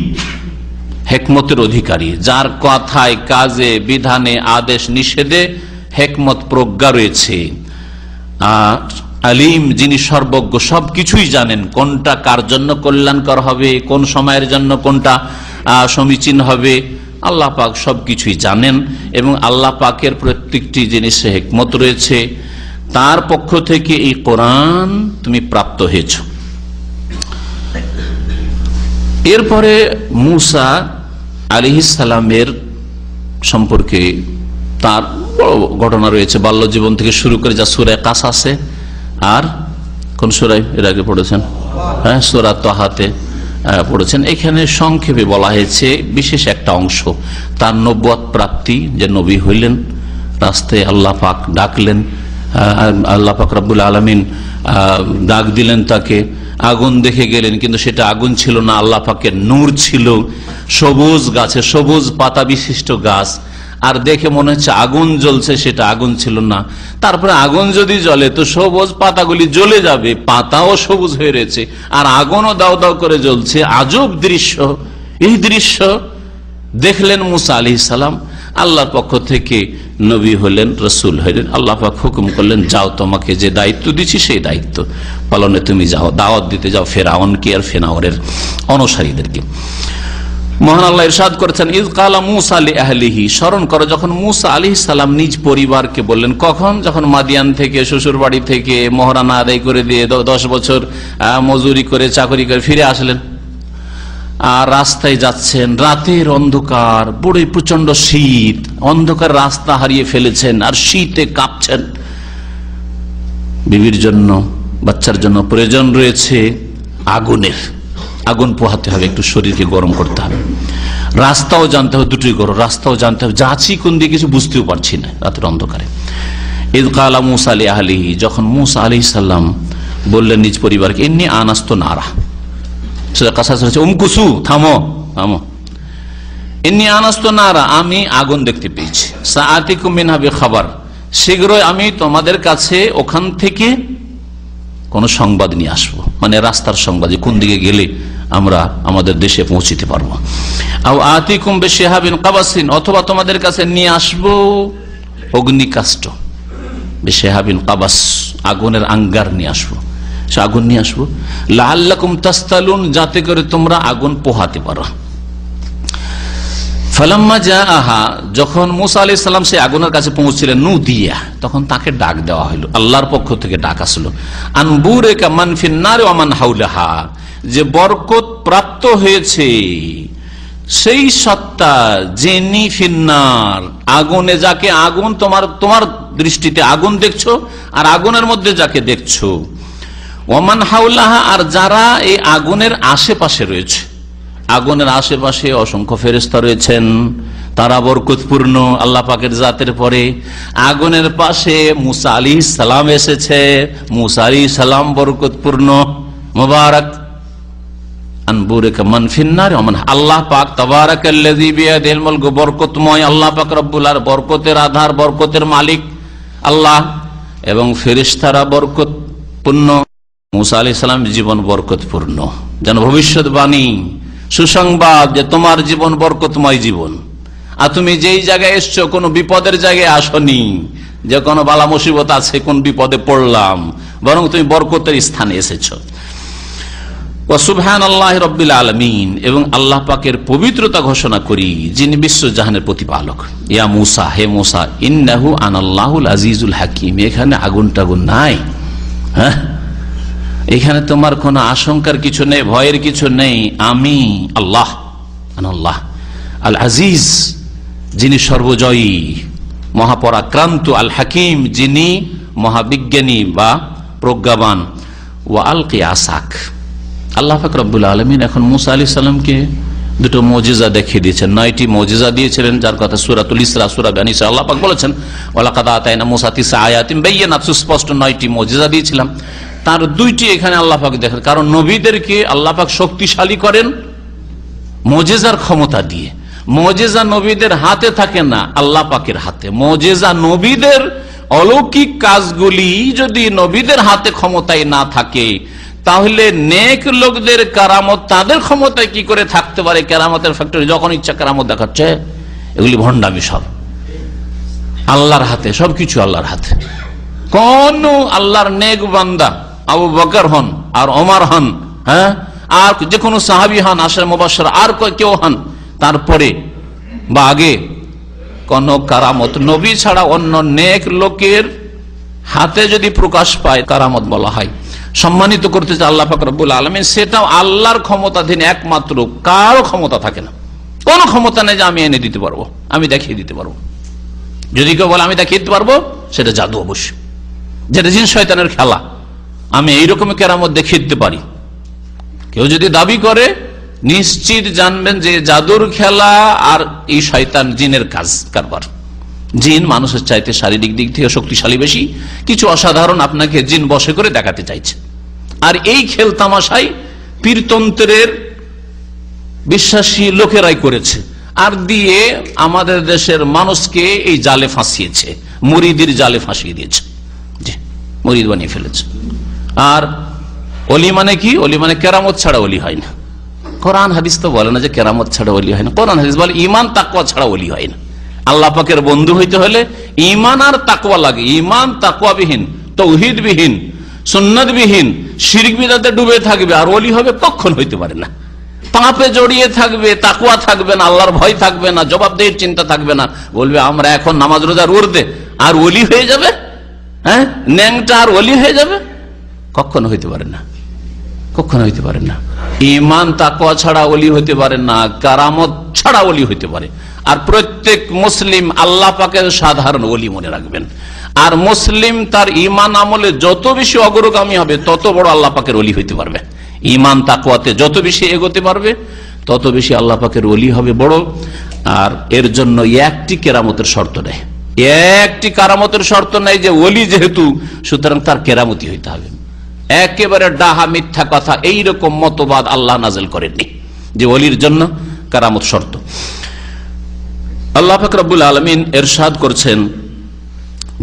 D: হেকমতের অধিকারী, যার কথায় কাজে বিধানে আদেশ নিষেধে হেকমত প্রজ্ঞা রয়েছে। আলিম, যিনি সর্বজ্ঞ, সবকিছুই জানেন, কোনটা কার জন্য কল্যাণকর হবে, কোন সময়ের জন্য কোনটা সমীচীন হবে, আল্লাহ পাক সবকিছুই জানেন। এবং আল্লাহ পাকের প্রত্যেকটি জিনিসে হিকমত রয়েছে। তার পক্ষ থেকে এই কোরআন তুমি প্রাপ্ত হয়েছ। এরপরে মূসা আলাইহিস সালামের সম্পর্কে তার বড় ঘটনা রয়েছে, বাল্য জীবন থেকে শুরু করে, যা সূরা কাসাসে আর কোন সূরায় এর আগে পড়েছেন, হ্যাঁ সূরা তাহাতে পড়েছেন। এখানে সংক্ষেপে বলা হয়েছে বিশেষ একটা অংশ, তার নবুয়ত প্রাপ্তি, যে নবী হইলেন, রাস্তায় আল্লাহ পাক ডাকলেন, আল্লাহ পাক রব্বুল আলামিন ডাক দিলেন তাকে, আগুন দেখে গেলেন, কিন্তু সেটা আগুন ছিল না, আল্লাহ পাকের নূর ছিল, সবুজ গাছে, সবুজ পাতা বিশিষ্ট গাছ, আর দেখে মনে হচ্ছে আগুন জ্বলছে, সেটা আগুন ছিল না। তারপরে আগুন যদি জ্বলে তো সবুজ পাতাগুলি জ্বলে যাবে, পাতাও সবুজ হয়ে রয়েছে, আর আগুনও দাও দাও করে জ্বলছে, আজব দৃশ্য। এই দৃশ্য দেখলেন মূসা আলাইহিস সালাম, আল্লাহর পক্ষ থেকে নবী হলেন, রসুল হলেন। আল্লাহ পাক হুকুম করলেন, যাও, তোমাকে যে দায়িত্ব দিচ্ছি সেই দায়িত্ব পালনে তুমি যাও, দাওয়াত দিতে যাও ফেরাউনকে আর ফেরাউনের অনুসারীদেরকে। মহান আল্লাহ ইরশাদ করেছেন, ইয ক্বালা মূসা লিআহলিহি, স্মরণ করো যখন মূসা আলাইহিস সালাম নিজ পরিবারকে বললেন। কখন? যখন মাদিয়ান থেকে, শ্বশুর বাড়ি থেকে মোহরানা আদায় করে দিয়ে 10 বছর মজুরি করে চাকরি করে ফিরে আসলেন, আর রাস্তায় যাচ্ছেন, রাতের অন্ধকার, বড়ই প্রচন্ড শীত, অন্ধকার রাস্তা হারিয়ে ফেলেছেন আর শীতে কাঁপছেন। বিবির জন্য, বাচ্চার জন্য প্রয়োজন রয়েছে আগুনের, আগুন পোহাতে হবে, একটু শরীরকে গরম করতে হবে, রাস্তাও জানতে হবে, দুটোই গরম, রাস্তাও জানতে হবে, যাচ্ছি কোন দিকে কিছু বুঝতেও পারছি না রাতের অন্ধকারে। ইয ক্বালা মূসা লিআহলিহি, যখন মূসা আলাইহিস সালাম বললেন নিজ পরিবারকে, ইন্নী আনাস্তু নারা, সূরা কাসাস হচ্ছে উমকুসু, থামো থামো, ইন্নী আনাস্তু নারা, আমি আগুন দেখতে পেয়েছি, সাআতিকুম মিনহা বিখাবার, শীঘ্রই আমি তোমাদের কাছে ওখান থেকে কোন সংবাদ নিয়ে আসবো, মানে রাস্তার সংবাদ, কোন দিকে গেলে আমরা আমাদের দেশে পৌঁছিতে পারবো। আও আতিকুম বিশিহাবিন কাবাসিন, অথবা তোমাদের কাছে নিয়ে আসবো অগ্নিকাষ্ঠ, বিশিহাবিন কাবাস, আগুনের আঙ্গার নিয়ে আসবো, সে আগুন নিয়ে আসবো, লাআল্লাকুম তাসতালুন, যাতে করে তোমরা আগুন পোহাতে পারো। ফালাম্মা জাআহা, যখন মূসা আলাইহিস সালাম সেই আগুনের কাছে পৌঁছলেন, নুদিয়া, তখন তাকে ডাক দেওয়া হলো, আল্লাহর পক্ষ থেকে ডাক আসলো, আনবুরিকা মান ফিন নার ওয়া মান হাওলাহা, যে বরকত প্রাপ্ত হয়েছে সেই সত্তা, যিনি ফিন্নার, আগুনে যাকে, আগুন তোমার দৃষ্টিতে আগুন দেখছো, আর আগুনের মধ্যে যাকে দেখছো, ওমান হাওলাহা, আর যারা এই আগুনের আশেপাশে রয়েছে, আগুনের আশেপাশে অসংখ্য ফেরেশতা রয়েছেন, তারা বরকতপূর্ণ আল্লাহ পাকের জাতের পরে। আগুনের পাশে মূসা আলাইহিস সালাম এসেছে, মূসা আলাইহিস সালাম বরকতপূর্ণ, মুবারক। আনবুরিকা মান ফিন্নার ওয়া মান, আল্লাহ পাক তাবারাকাল্লাযী বিয়াদিহিল মুলক, বরকতময় আল্লাহ পাক রব্বুল আলামিন, বরকতের আধার, বরকতের মালিক আল্লাহ, এবং ফেরেশতারা বরকতপূর্ণ। মূসা আলাইহিস সালামের জীবন বরকতপূর্ণ, যেন ভবিষ্যৎবাণী, সুসংবাদ যে তোমার জীবন বরকতময় জীবন, আর তুমি যেই জায়গায় এসছো কোনো বিপদের জায়গায় আসনি, যে কোনো বালা মুসিবত আছে, কোন বিপদে পড়লাম, বরং তুমি বরকতের স্থানে এসেছো। ওয়া সুবহানাল্লাহি রাব্বিল আলামিন, এবং আল্লাহ পাকের পবিত্রতা ঘোষণা করি, যিনি বিশ্বজাহানের প্রতিপালক। ইয়া মূসা, হে মূসা, ইন্নাহু আনাল্লাহুল আজিজুল হাকিম, এখানে আগুন টাগুন নাই, হ্যাঁ, এখানে তোমার কোনো আশঙ্কার কিছু নেই, ভয়ের কিছু নেই, আমি আল্লাহ, আনাল্লাহ আল আজিজ, যিনি সর্বজয়ী, মহাপরাক্রান্ত, আল হাকিম, যিনি মহাবিজ্ঞানী বা প্রজ্ঞাবান। ওয়া আলকি আসাক, আল্লাহ পাক রব্বুল আলামিন এখন মূসা আলাইহিস সালামকে দুটো মুজিজা দেখিয়ে দিয়েছেন, 9টি মুজিজা দিয়েছিলেন, যার কথা সূরাতুল ইসরা, সূরা বনী ইসরাঈল আল্লাহ পাক বলেছেন, ওয়ালাকাদ আতাইনা মূসা 9 আয়াতিন বাইয়িনাত, সুস্পষ্ট 9টি মুজিজা দিয়েছিলাম। তার 2টি এখানে আল্লাহ পাক দেখেন, কারণ নবীদেরকে আল্লাহ পাক শক্তিশালী করেন মুজিজার ক্ষমতা দিয়ে, মুজিজা নবীদের হাতে থাকে না, আল্লাহ পাকের হাতে। মুজিজা নবীদের অলৌকিক কাজগুলি যদি নবীদের হাতে ক্ষমতায় না থাকে, তাহলে নেক লোকদের কেরামত তাদের ক্ষমতায় কি করে থাকতে পারে? কেরামতের ফ্যাক্টরি যখন ইচ্ছা কেরামত দেখাচ্ছে, এগুলি ভণ্ডামি। সব আল্লাহর হাতে, সবকিছু আল্লাহর হাতে। কোন আল্লাহর নেক বান্দা, আবু বকর হন আর ওমর হন, হ্যাঁ, আর যে কোনো সাহাবী হন, আশারে মুবাশশির আর কেউ হন, তারপরে বা আগে কোন কারামত নবী ছাড়া অন্য নেক লোকের হাতে যদি প্রকাশ পায়, কারামত বলা হয়। সম্মানিত করতে চায় আল্লাহ পাক রব্বুল আলামিন, সেটাও আল্লাহর ক্ষমতাধীন একমাত্র, কারো ক্ষমতা থাকে না। কোনো ক্ষমতা নেই যে আমি এনে দিতে পারবো, আমি দেখিয়ে দিতে পারবো। যদি কেউ বলে আমি দেখিয়ে দিতে পারবো, সেটা জাদু অবশ্যই, যেটা জিন শয়তানের খেলা। আমি এইরকম কেরামত দেখিয়ে দিতে পারি, কেউ যদি দাবি করে, নিশ্চিত জানবেন যে জাদুর খেলা আর এই শয়তান জিনের কাজ কারবার। জিন মানুষের চাইতে শারীরিক দিক থেকে শক্তিশালী বেশি, কিছু অসাধারণ আপনাকে জিন বশে করে দেখাতে চাইছে। আর এই খেল তামাশাই পীরতন্ত্রের বিশ্বাসী লোকেরাই করেছে, আর দিয়ে আমাদের দেশের মানুষকে এই জালে ফাঁসিয়েছে, মুরিদির জালে ফাঁসিয়ে দিয়েছে, জি, মুরিদ বানিয়ে ফেলেছে। আর অলি মানে কি? অলি মানে কেরামত ছাড়া অলি হয় না। কোরআন হাদিস তো বলে না যে কেরামত ছাড়া অলি হয় না। কোরআন হাদিস বলে ইমান তাকওয়া ছাড়া অলি হয় না। আল্লাহ পাকের বন্ধু হইতে হলে ইমান আর তাকওয়া লাগে। ইমান তাকওয়া বিহীন, তৌহিদ বিহীন, সুন্নাত বিহীন, শিরক বিদআতে ডুবে থাকবে আর অলি হবে কখন হইতে পারে না। পাপে জড়িয়ে থাকবে, তাকওয়া থাকবে না, আল্লাহর ভয় থাকবে না, জবাবদেহির চিন্তা থাকবে না, বলবে আমরা এখন নামাজ রোজা রুরদে আর অলি হয়ে যাবে, হ্যাঁ, ন্যাংটা আর অলি হয়ে যাবে, কখনো হইতে পারে না, কখনো হইতে পারে না। ইমান তাকওয়া ছাড়া ওলি হইতে পারে না, কারামত ছাড়া ওলি হইতে পারে। আর প্রত্যেক মুসলিম আল্লাহ পাকের সাধারণ ওলি মনে রাখবেন। আর মুসলিম তার ইমান আমলে যত বেশি অগ্রগামী হবে, তত বড় আল্লাহ পাকের ওলি হইতে পারবে। ইমান তাকওয়াতে যত বেশি এগোতে পারবে, তত বেশি আল্লাহ পাকের ওলি হবে বড়। আর এর জন্য একটি কেরামতের শর্ত নেই, একটি কারামতের শর্ত নেই যে ওলি যেহেতু সুতরাং তার কেরামতি হইতে হবে। একেবারে ডাহা মিথ্যা কথা, এইরকম মতবাদ আল্লাহ নাযিল করেননি যে ওলির জন্য কারামত শর্ত। আল্লাহ পাক রব্বুল আলামিন ইরশাদ করছেন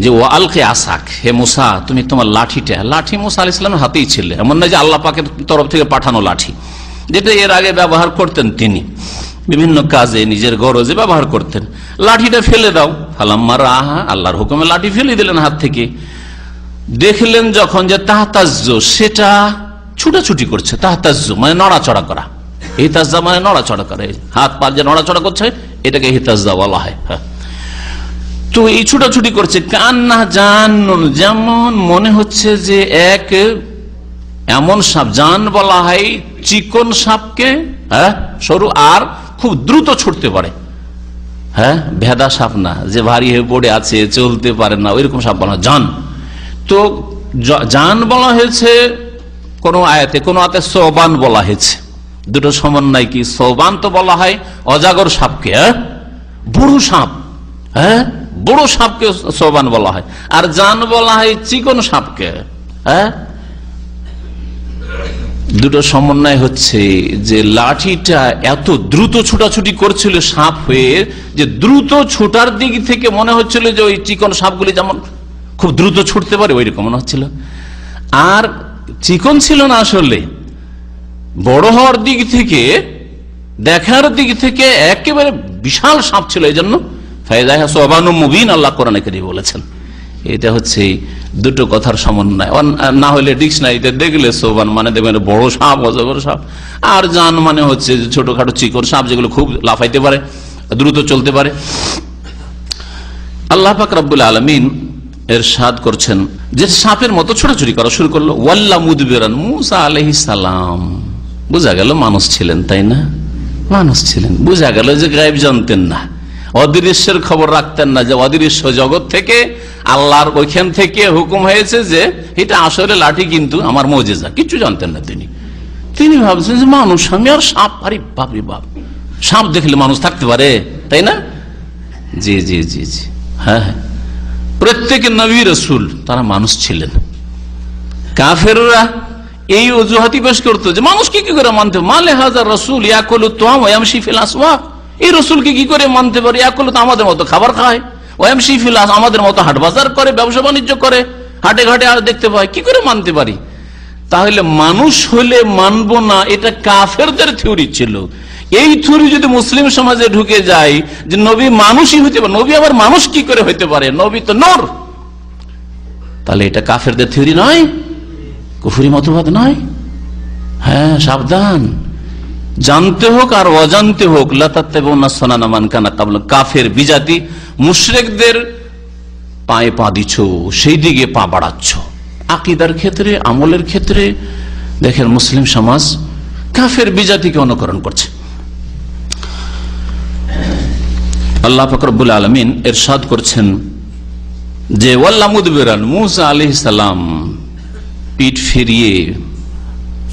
D: যে ও আলকে আসাক, হে মুসা তুমি তোমার লাঠিটা, লাঠি মুসা আলাইহিস সালামের হাতেই ছিল, এমন না যে আল্লাহ পাকের তরফ থেকে পাঠানো লাঠি, যেটা এর আগে ব্যবহার করতেন তিনি বিভিন্ন কাজে, নিজের গরজে ব্যবহার করতেন। লাঠিটা ফেলে দাও, ফালাম্মা রাহা, আল্লাহর হুকুমে লাঠি ফেলে দিলেন হাত থেকে। দেখলেন যখন যে তাহতাজ্জ, সেটা ছুটাছুটি করছে। তাহতাজ্জ মানে নড়াচড়া করা, হিতাজ্জা মানে নড়াচড়া করে, হাত পা যে নড়াচড়া করছে এটাকে হিতাজ্জা বলা হয়। তো এই ছুটাছুটি করছে, কান্না জান, যেমন মনে হচ্ছে যে এক এমন সাপ, জান বলা হয় চিকন সাপকে, হ্যাঁ, সরু আর খুব দ্রুত ছুটতে পারে, হ্যাঁ, ভেদা সাপ না যে ভারী হয়ে পড়ে আছে চলতে পারে না, ওইরকম সাপ বলা জান। তো জান বলা হয়েছে কোন আয়াতে, কোন আয়াতে সোবান বলা হয়েছে, দুটো সমন্বয় কি। সোবান তো বলা হয় অজাগর সাপকে, বড় সাপ, হ্যাঁ, বড় সাপকে সোবান বলা হয়, আর জান বলা হয় চিকন সাপকে, হ্যাঁ। দুটো সমন্বয় হচ্ছে যে লাঠিটা এত দ্রুত ছুটাছুটি করছিল সাপ হয়ে, যে দ্রুত ছুটার দিক থেকে মনে হচ্ছিল যে ওই চিকন সাপগুলি যেমন খুব দ্রুত ছুটতে পারে ওইরকম মনে হচ্ছিল। আর চিকন ছিল না, আসলে বড় হওয়ার দিক থেকে, দেখার দিক থেকে একেবারে বিশাল সাপ ছিল। এই জন্য ফায়দাহ সোবানু মুবিন আল্লাহ কোরআনে কারীমে বলেছেন। এটা হচ্ছে দুটো কথার সমন্বয়। না হলে ডিকশনারিতে দেখলে সোবান মানে দেখবেন বড় সাপ, অজগর সাপ, আর জান মানে হচ্ছে ছোটখাটো চিকন সাপ যেগুলো খুব লাফাইতে পারে, দ্রুত চলতে পারে। আল্লাহ পাক রব্বুল আলামিন ইরশাদ করছেন যে সাপের মতো ছোটাছুটি করা শুরু করলো। ওয়াল্লা মুদবিরান, মুসা আলাইহিস সালাম, বোঝা গেল মানুষ ছিলেন, তাই না? মানুষ ছিলেন, বোঝা গেল যে গায়েব জানতেন না, অদৃশ্যের খবর রাখতেন না, যে অদৃশ্য জগৎ থেকে আল্লাহর ওইখান থেকে হুকুম হয়েছে যে এটা আসলে লাঠি, কিন্তু আমার মুজিজা, কিছু জানতেন না তিনি। তিনি ভাবছেন যে মানুষ, আমি আর সাপ, আরে বাপরে বাপ, সাপ দেখলে মানুষ থাকতে পারে, তাই না? জি জি জি জি, হ্যাঁ হ্যাঁ, প্রত্যেকে নবী রাসূল তারা মানুষ ছিলেন। কাফেররা এই অজুহাতি পেশ করতো যে মানুষ কি করে মানতে, মালে হাজার রাসূল ইয়াকুলু তুআম ওয়া ইয়ামশি ফিল আসওয়াক, এই রসুলকে কি করে মানতে পারি? একলে তো আমাদের মতো খাবার খায়, ওয়ামশি ফিল আরদ, আমাদের মতো হাট বাজার করে, ব্যবসা বাণিজ্য করে, হাটে ঘাটে আর দেখতে পাই, কি করে মানতে পারি? তাহলে মানুষ হলে মানবো না, এটা কাফেরদের থিওরি ছিল। এই থিওরি যদি মুসলিম সমাজে ঢুকে যায় যে নবী মানুষই হইতে পারে, নবী আবার মানুষ কি করে হইতে পারে, নবী তো নূর, তাহলে এটা কাফেরদের থিওরি নয়, কুফরি মতবাদ নয়। হ্যাঁ, সাবধান, জানতে হোক আর অজান্তে হোক, লা তাত্তাবিউনা সুনানা মান কানা ক্বাবলাকুম, কাফের বিজাতি মুশরিকদের পায়ে পা দিচ্ছ, সেই দিকে পা বাড়াচ্ছ। আকীদার ক্ষেত্রে, আমলের ক্ষেত্রে দেখেন মুসলিম সমাজ কাফের বিজাতিকে অনুকরণ করছে। আল্লাহ পাক রব্বুল আলামিন ইরশাদ করছেন যে ওয়াল্লা মুদবিরান, মূসা আলাইহিস সালাম পিঠ ফিরিয়ে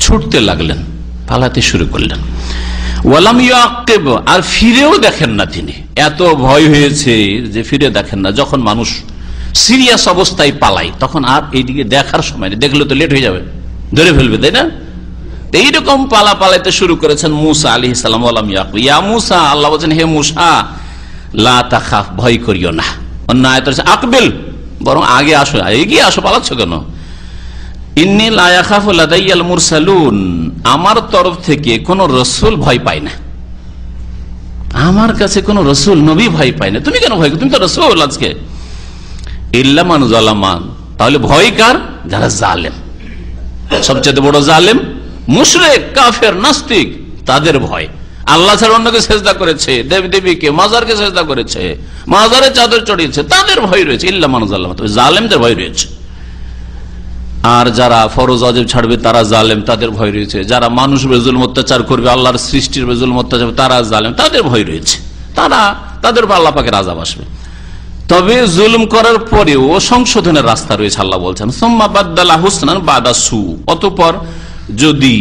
D: ছুটতে লাগলেন, পালাতে শুরু করলেন। ওয়ালাম ইয়াকিব, আর ফিরেও দেখেন না তিনি, এত ভয় হয়েছে যে ফিরে দেখেন না। যখন মানুষ সিরিয়াস অবস্থায় পালায় তখন আর এইদিকে দেখার সময় নেই, দেখলে তো লেট হয়ে যাবে, ধরে ফেলবে, তাই না? এইরকম পালাতে শুরু করেছেন মূসা আলাইহিস সালাম। ওয়ালাম ইয়াকিব, ইয়া মূসা, আল্লাহ বলেন হে মূসা, লা তাখাফ, ভয় করিও না। অন্য আয়াত আছে আকবিল, বরং আগে আসো, এগিয়ে আসো, পালাচ্ছ কেন? ইন্নী লা ইয়াখাফু লাদাইয়াল মুরসালুন, আমার তরফ থেকে কোন রসুল ভয় পায় না, আমার কাছে কোন রসুল নবী ভয় পায় না। তুমি কেন ভয় করো? তুমি তো রসুল আজকে। ইল্লা মান যালামা, তাহলে ভয় কার? যারা জালেম, সবচেয়ে বড় জালেম মুশরিক, কাফের, নাস্তিক, তাদের ভয়। আল্লাহ ছাড়া অন্যকে সেজদা করেছে, দেবী দেবীকে, মাজারকে সেজদা করেছে, মাজারে চাদর চড়িয়েছে, তাদের ভয় রয়েছে। ইল্লা মান যালামা, তবে জালেমদের ভয় রয়েছে। আর যারা ফরজ ওয়াজিব ছাড়বে তারা জালেম, তাদের ভয় রয়েছে। যারা মানুষ জুলুম অত্যাচার করবে, আল্লাহর সৃষ্টির জুলুম অত্যাচার, তারা জালেম, তাদের ভয় রয়েছে। তাদের উপর আল্লাহ পাকের আযাব আসবে। তবে জুলুম করার পরেও সংশোধনের রাস্তা রয়েছে। আল্লাহ বলছেন সুম্মা বাদদালা হুসনান বাদা সু, অতঃপর যদি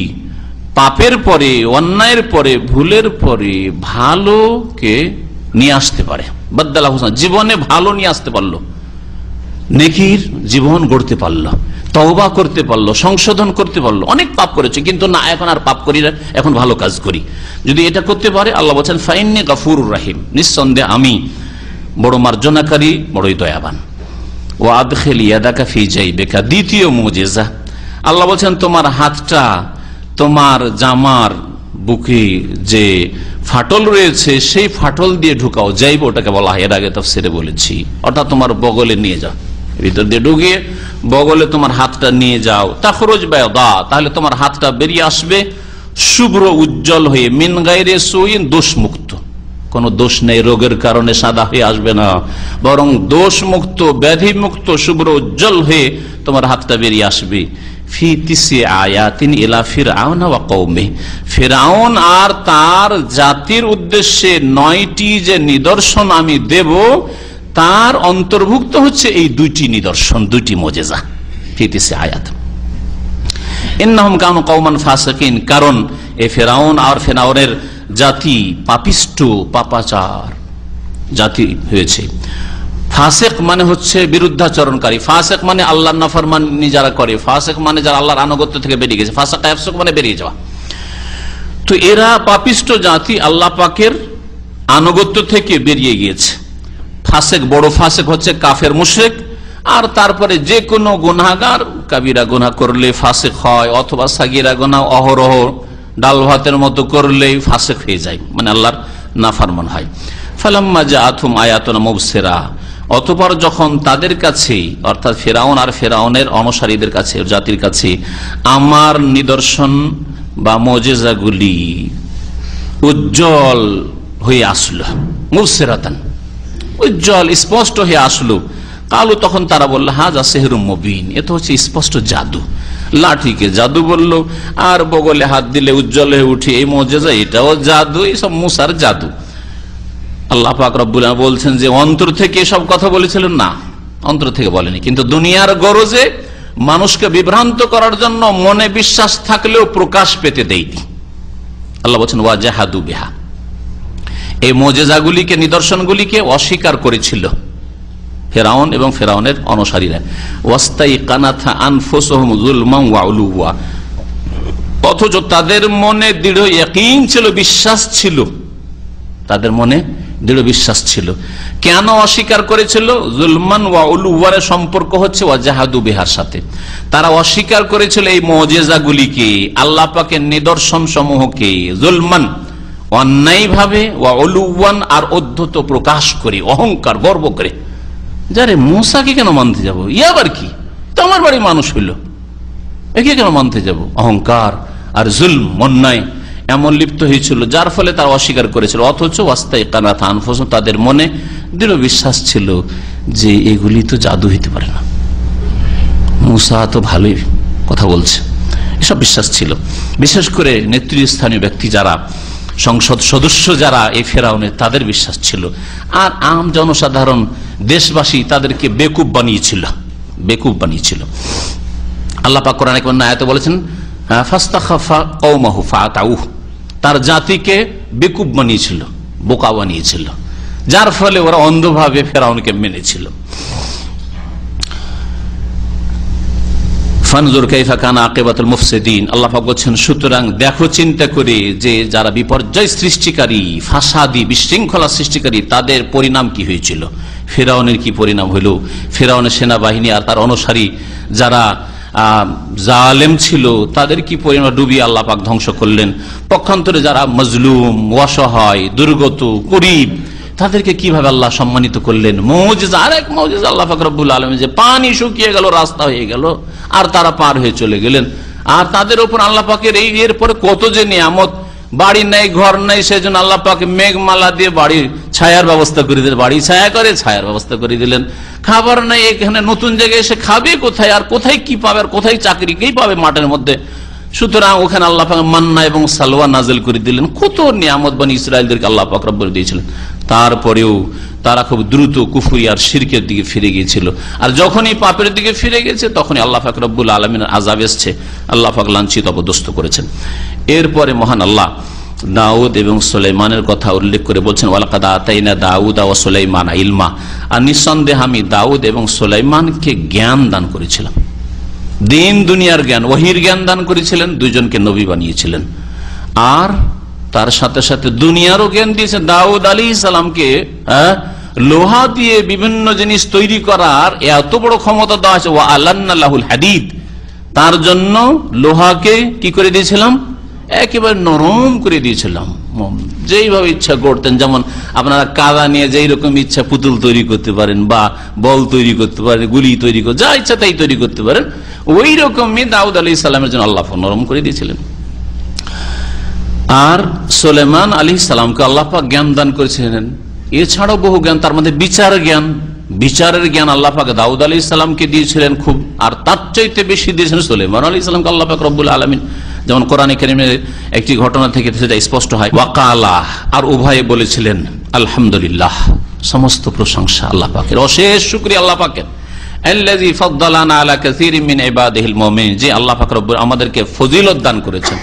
D: পাপের পরে, অন্যায়ের পরে, ভুলের পরে ভালোকে নিয়ে আসতে পারে, বাদদালা হুসনান, জীবনে ভালো নিয়ে আসতে পারলো, নেকির জীবন গড়তে পারলো, তওবা করতে পারলো, সংশোধন করতে পারলো। অনেক পাপ করেছে কিন্তু না, এখন আর পাপ করি না, এখন ভালো কাজ করি। যদি এটা করতে পারে, আল্লাহ বলছেন ফাইন্নী গাফুরুর রাহিম, নিঃসন্দেহে আমি বড় মার্জনাকারী, বড়ই দয়াবান। ও আদখিল ইয়াদাকা ফি জাইবিকা, দ্বিতীয় মুজিজা, আল্লাহ বলছেন তোমার হাতটা তোমার জামার বুকে যে ফাটল রয়েছে সেই ফাটল দিয়ে ঢুকাও। জাইব ওটাকে বলা হয়, এর আগে তাফসীরে বলেছি, অর্থাৎ তোমার বগলে নিয়ে যাও, ভিতর দিয়ে ঢুকিয়ে বগলে তোমার হাতটা নিয়ে যাও। তাখরুজ বায়দা, তাহলে তোমার হাতটা বেরিয়ে আসবে শুভ্র উজ্জ্বল হয়ে, মিন গায়রি সুইন, দোষ মুক্ত, কোন দোষ নেই, রোগের কারণে সাদা হয়ে আসবে না, বরং দোষ মুক্ত, ব্যাধি মুক্ত, শুভ্র উজ্জ্বল হয়ে তোমার হাতটা বেরিয়ে আসবে। ফি তিসি আয়াতিন ইলা ফিরআউন ওয়া কওমি, ফিরআউন আর তার জাতির উদ্দেশ্যে 9টি যে নিদর্শন আমি দেব, তার অন্তর্ভুক্ত হচ্ছে এই 2টি নিদর্শন, 2টি মুজিজা। ফি তিসি আয়াত, ইন্নাহুম কানু কওমান ফাসিকিন, কারণ এই ফিরআউন আর ফিরআউনের জাতি পাপিষ্ঠ, পাপাচার জাতি হয়েছে। ফাসিক মানে হচ্ছে বিরুদ্ধাচরণকারী, ফাসিক মানে আল্লাহর নাফরমানি যারা করে, ফাসিক মানে যারা আল্লাহর আনুগত্য থেকে বেরিয়ে গেছে, ফাসাকা ইয়াফসুক মানে বেরিয়ে যাওয়া। তো এরা পাপিষ্ঠ জাতি, আল্লাহ পাকের আনুগত্য থেকে বেরিয়ে গিয়েছে। ফাসিক, বড় ফাসিক হচ্ছে কাফের মুশরিক, আর তারপরে যে কোনো গুনাহগার কাবিরা গুনাহ করলে ফাসিক হয়, অথবা সাগীরা গুনাহ অহরহ ডাল ভাতের মতো করলেই ফাসিক হয়ে যায়, মানে আল্লাহর নাফরমান হয়। ফালাম্মা জাআতুম আয়াতুনা মুবসিরা, অতঃপর যখন তাদের কাছে, অর্থাৎ ফিরআউন আর ফিরআউনের অনুসারীদের কাছে, জাতির কাছে আমার নিদর্শন বা মুজিজাগুলি উজ্জ্বল হয়ে আসলো, মুবসিরাতান, উজ্জ্বল স্পষ্ট হয়ে আসলো, কালু, তখন তারা বলল হাযা সিহরুম মুবিন, এ তো হচ্ছে স্পষ্ট জাদু। লাঠিকে জাদু বললো, আর বগলে হাত দিলে উজ্জ্বল হয়ে উঠে, এই মুজিজা, এটাও জাদু, এইসব মুসার জাদু। আল্লাহ পাক রব্বুল আলামিন বলছেন যে অন্তর থেকে এসব কথা বলেছিলেন না, অন্তর থেকে বলেনি, কিন্তু দুনিয়ার গরজে মানুষকে বিভ্রান্ত করার জন্য মনে বিশ্বাস থাকলেও প্রকাশ পেতে দেয়নি। আল্লাহ বলছেন ওয়া জাহাদু বিহা, এই মুজিজাগুলিকে, নিদর্শনগুলিকে অস্বীকার করেছিল ফিরআউন এবং ফিরআউনের অনুসারীরা। ওয়াস্তাইকানাথা আনফুসুহুম যুলমান ওয়া উলুওয়া, অথচ তাদের মনে দৃঢ় ইয়াকিন ছিল, বিশ্বাস ছিল তাদের মনে দৃঢ় বিশ্বাস ছিল। কেন অস্বীকার করেছিল? জুলমান ওয়া উলুওয়ার সম্পর্ক হচ্ছে ওয়াজাহাদু বিহার সাথে। তারা অস্বীকার করেছিল এই মুজিজাগুলিকে, আল্লাহ পাকের নিদর্শন সমূহকে, জুলমান অন্যায় ভাবে, ওয়া উলুওয়ান আর অধ্যত প্রকাশ করে, অহংকার গর্ব করে। যারে মুসাকে কেন মানতে যাব, ইয়া আবার কি, তো আমার বাড়ি মানুষ হইল, একে কেন মানতে যাব? অহংকার আর জুলম, অন্যায় এমন লিপ্ত হয়েছিল, যার ফলে তারা অস্বীকার করেছিল। অথচ ওয়াস্তাইকানাত আনফুসুহুম, তাদের মনে দৃঢ় বিশ্বাস ছিল যে এগুলি তো জাদু হইতে পারে না, মুসা তো ভালোই কথা বলছে, এসব বিশ্বাস ছিল। বিশেষ করে নেতৃস্থানীয় ব্যক্তি যারা, সংসদ সদস্য যারা এই ফেরাউনের, তাদের বিশ্বাস ছিল। আর আম জনসাধারণ দেশবাসী তাদেরকে বেকুব বানিয়েছিল, বেকুব বানিয়েছিল। আল্লাহ পাক কোরআনে কোন আয়াতে বলেছেন, ফাস্তাখাফা কওমাহু ফাআতাউহু, তার জাতিকে বেকুব বানিয়েছিল, বোকা বানিয়েছিল, যার ফলে ওরা অন্ধভাবে ফেরাউনকে মেনেছিল। ফানজুর কাইফা কানা আকিবাতুল মুফসিদিন, আল্লাহ পাক বলেন সুতরাং দেখো চিন্তা করে যে যারা বিপর্যয় সৃষ্টিকারী, ফাসাদি, বিশৃঙ্খলা সৃষ্টিকারী, তাদের পরিণাম কি হয়েছিল। ফেরাউনের কি পরিণাম হইল? ফেরাউনের সেনাবাহিনী আর তার অনুসারী যারা জালেম ছিল, তাদের কি পরিণাম? ডুবিয়ে আল্লাহ পাক ধ্বংস করলেন। পক্ষান্তরে যারা মজলুম, অসহায়, দুর্গত, গরীব, তাদেরকে কিভাবে আল্লাহ সম্মানিত করলেন। মুজিজা, আরেক মুজিজা আল্লাহ পাক রব্বুল আলামিন, যে পানি শুকিয়ে গেল, রাস্তা হয়ে গেল, আর তারা পার হয়ে চলে গেলেন। আর তাদের উপর আল্লাহ পাকের এরপরে কত যে নিয়ামত, বাড়ি নাই, ঘর নাই, সেজন্য আল্লাহ পাক মেঘমালা দিয়ে বাড়ির ছায়ার ব্যবস্থা করে দিলেন, বাড়ি ছায়া করে ছায়ার ব্যবস্থা করে দিলেন। খাবার নাই, এখানে নতুন জায়গায় এসে খাবে কোথায়, আর কোথায় কি পাবে, আর কোথায় চাকরিকেই পাবে মাঠের মধ্যে। সুতরাং ওখানে আল্লাহ পাক মান্না এবং সালওয়া নাজিল করে দিলেন। কত নিয়ামত বনি ইসরাইলদেরকে আল্লাহ পাক রব্বুল দিয়েছিলেন। তারপরেও তারা খুব দ্রুত কুফরি আর শিরকের দিকে ফিরে গিয়েছিল। আর যখনই পাপের দিকে ফিরে গেছে, তখনই আল্লাহ পাক রব্বুল আলামিনের আযাব এসেছে, আল্লাহ পাক লাঞ্ছিত অপদস্থ করেছেন। এরপরে মহান আল্লাহ দাউদ এবং সুলাইমানের কথা উল্লেখ করে বলছেন, ওয়ালাকাদ আতাইনা দাউদা ওয়া সুলাইমানা ইলমা, আর নিঃসন্দেহে আমি দাউদ এবং সুলাইমানকে জ্ঞান দান করেছিলাম, দিন দুনিয়ার জ্ঞান, ওহীর জ্ঞান দান করেছিলেন, দুইজনকে নবী বানিয়েছিলেন। আর তার সাথে সাথে দুনিয়ারও জ্ঞান দিয়েছেন। দাউদ আলাইহিস সালামকে লোহা দিয়ে বিভিন্ন জিনিস তৈরি করার এত বড় ক্ষমতা দেওয়া আছে। ওয়া আলান্না লাহুল হাদিদ, তার জন্য লোহাকে কি করে দিয়েছিলাম, একেবারে নরম করে দিয়েছিলাম, যেইভাবে ইচ্ছা করতেন। যেমন আপনারা কাদা নিয়ে যেই রকম ইচ্ছা পুতুল তৈরি করতে পারেন, বা বল তৈরি করতে পারেন, গুলি তৈরি করতে, যা ইচ্ছা তাই তৈরি করতে পারেন, ওই রকমই দাউদ আলাইহিস সালামের জন্য আল্লাহ নরম করে দিয়েছিলেন। আর সুলাইমান আলাইহিস সালামকে আল্লাহ পাক জ্ঞান দান করেছিলেন, এছাড়াও বহু জ্ঞান, তার মধ্যে বিচার জ্ঞান, বিচারের জ্ঞান আল্লাহ পাক দাউদ আলাইহিস সালামকে দিয়েছিলেন খুব। আর তার চাইতে বেশি দিয়েছেন সুলাইমান আলাইহিস সালামকে আল্লাহ পাক রব্বুল আলামিন। যেমন কোরআনে কারীমের একটি ঘটনা থেকে সেটা স্পষ্ট হয়, ওয়াকালা, আর উভয়ে বলেছিলেন আলহামদুলিল্লাহ, সমস্ত প্রশংসা আল্লাহ পাকের, অশেষ শুকরিয়া আল্লাহ পাকের। আল্লাযী ফাদ্দালানা আলা কাসীরিন মিন ইবাদিহিল মুমিনিন, যে আল্লাহ পাক রব্বুল আমাদেরকে ফজিলত দান করেছেন,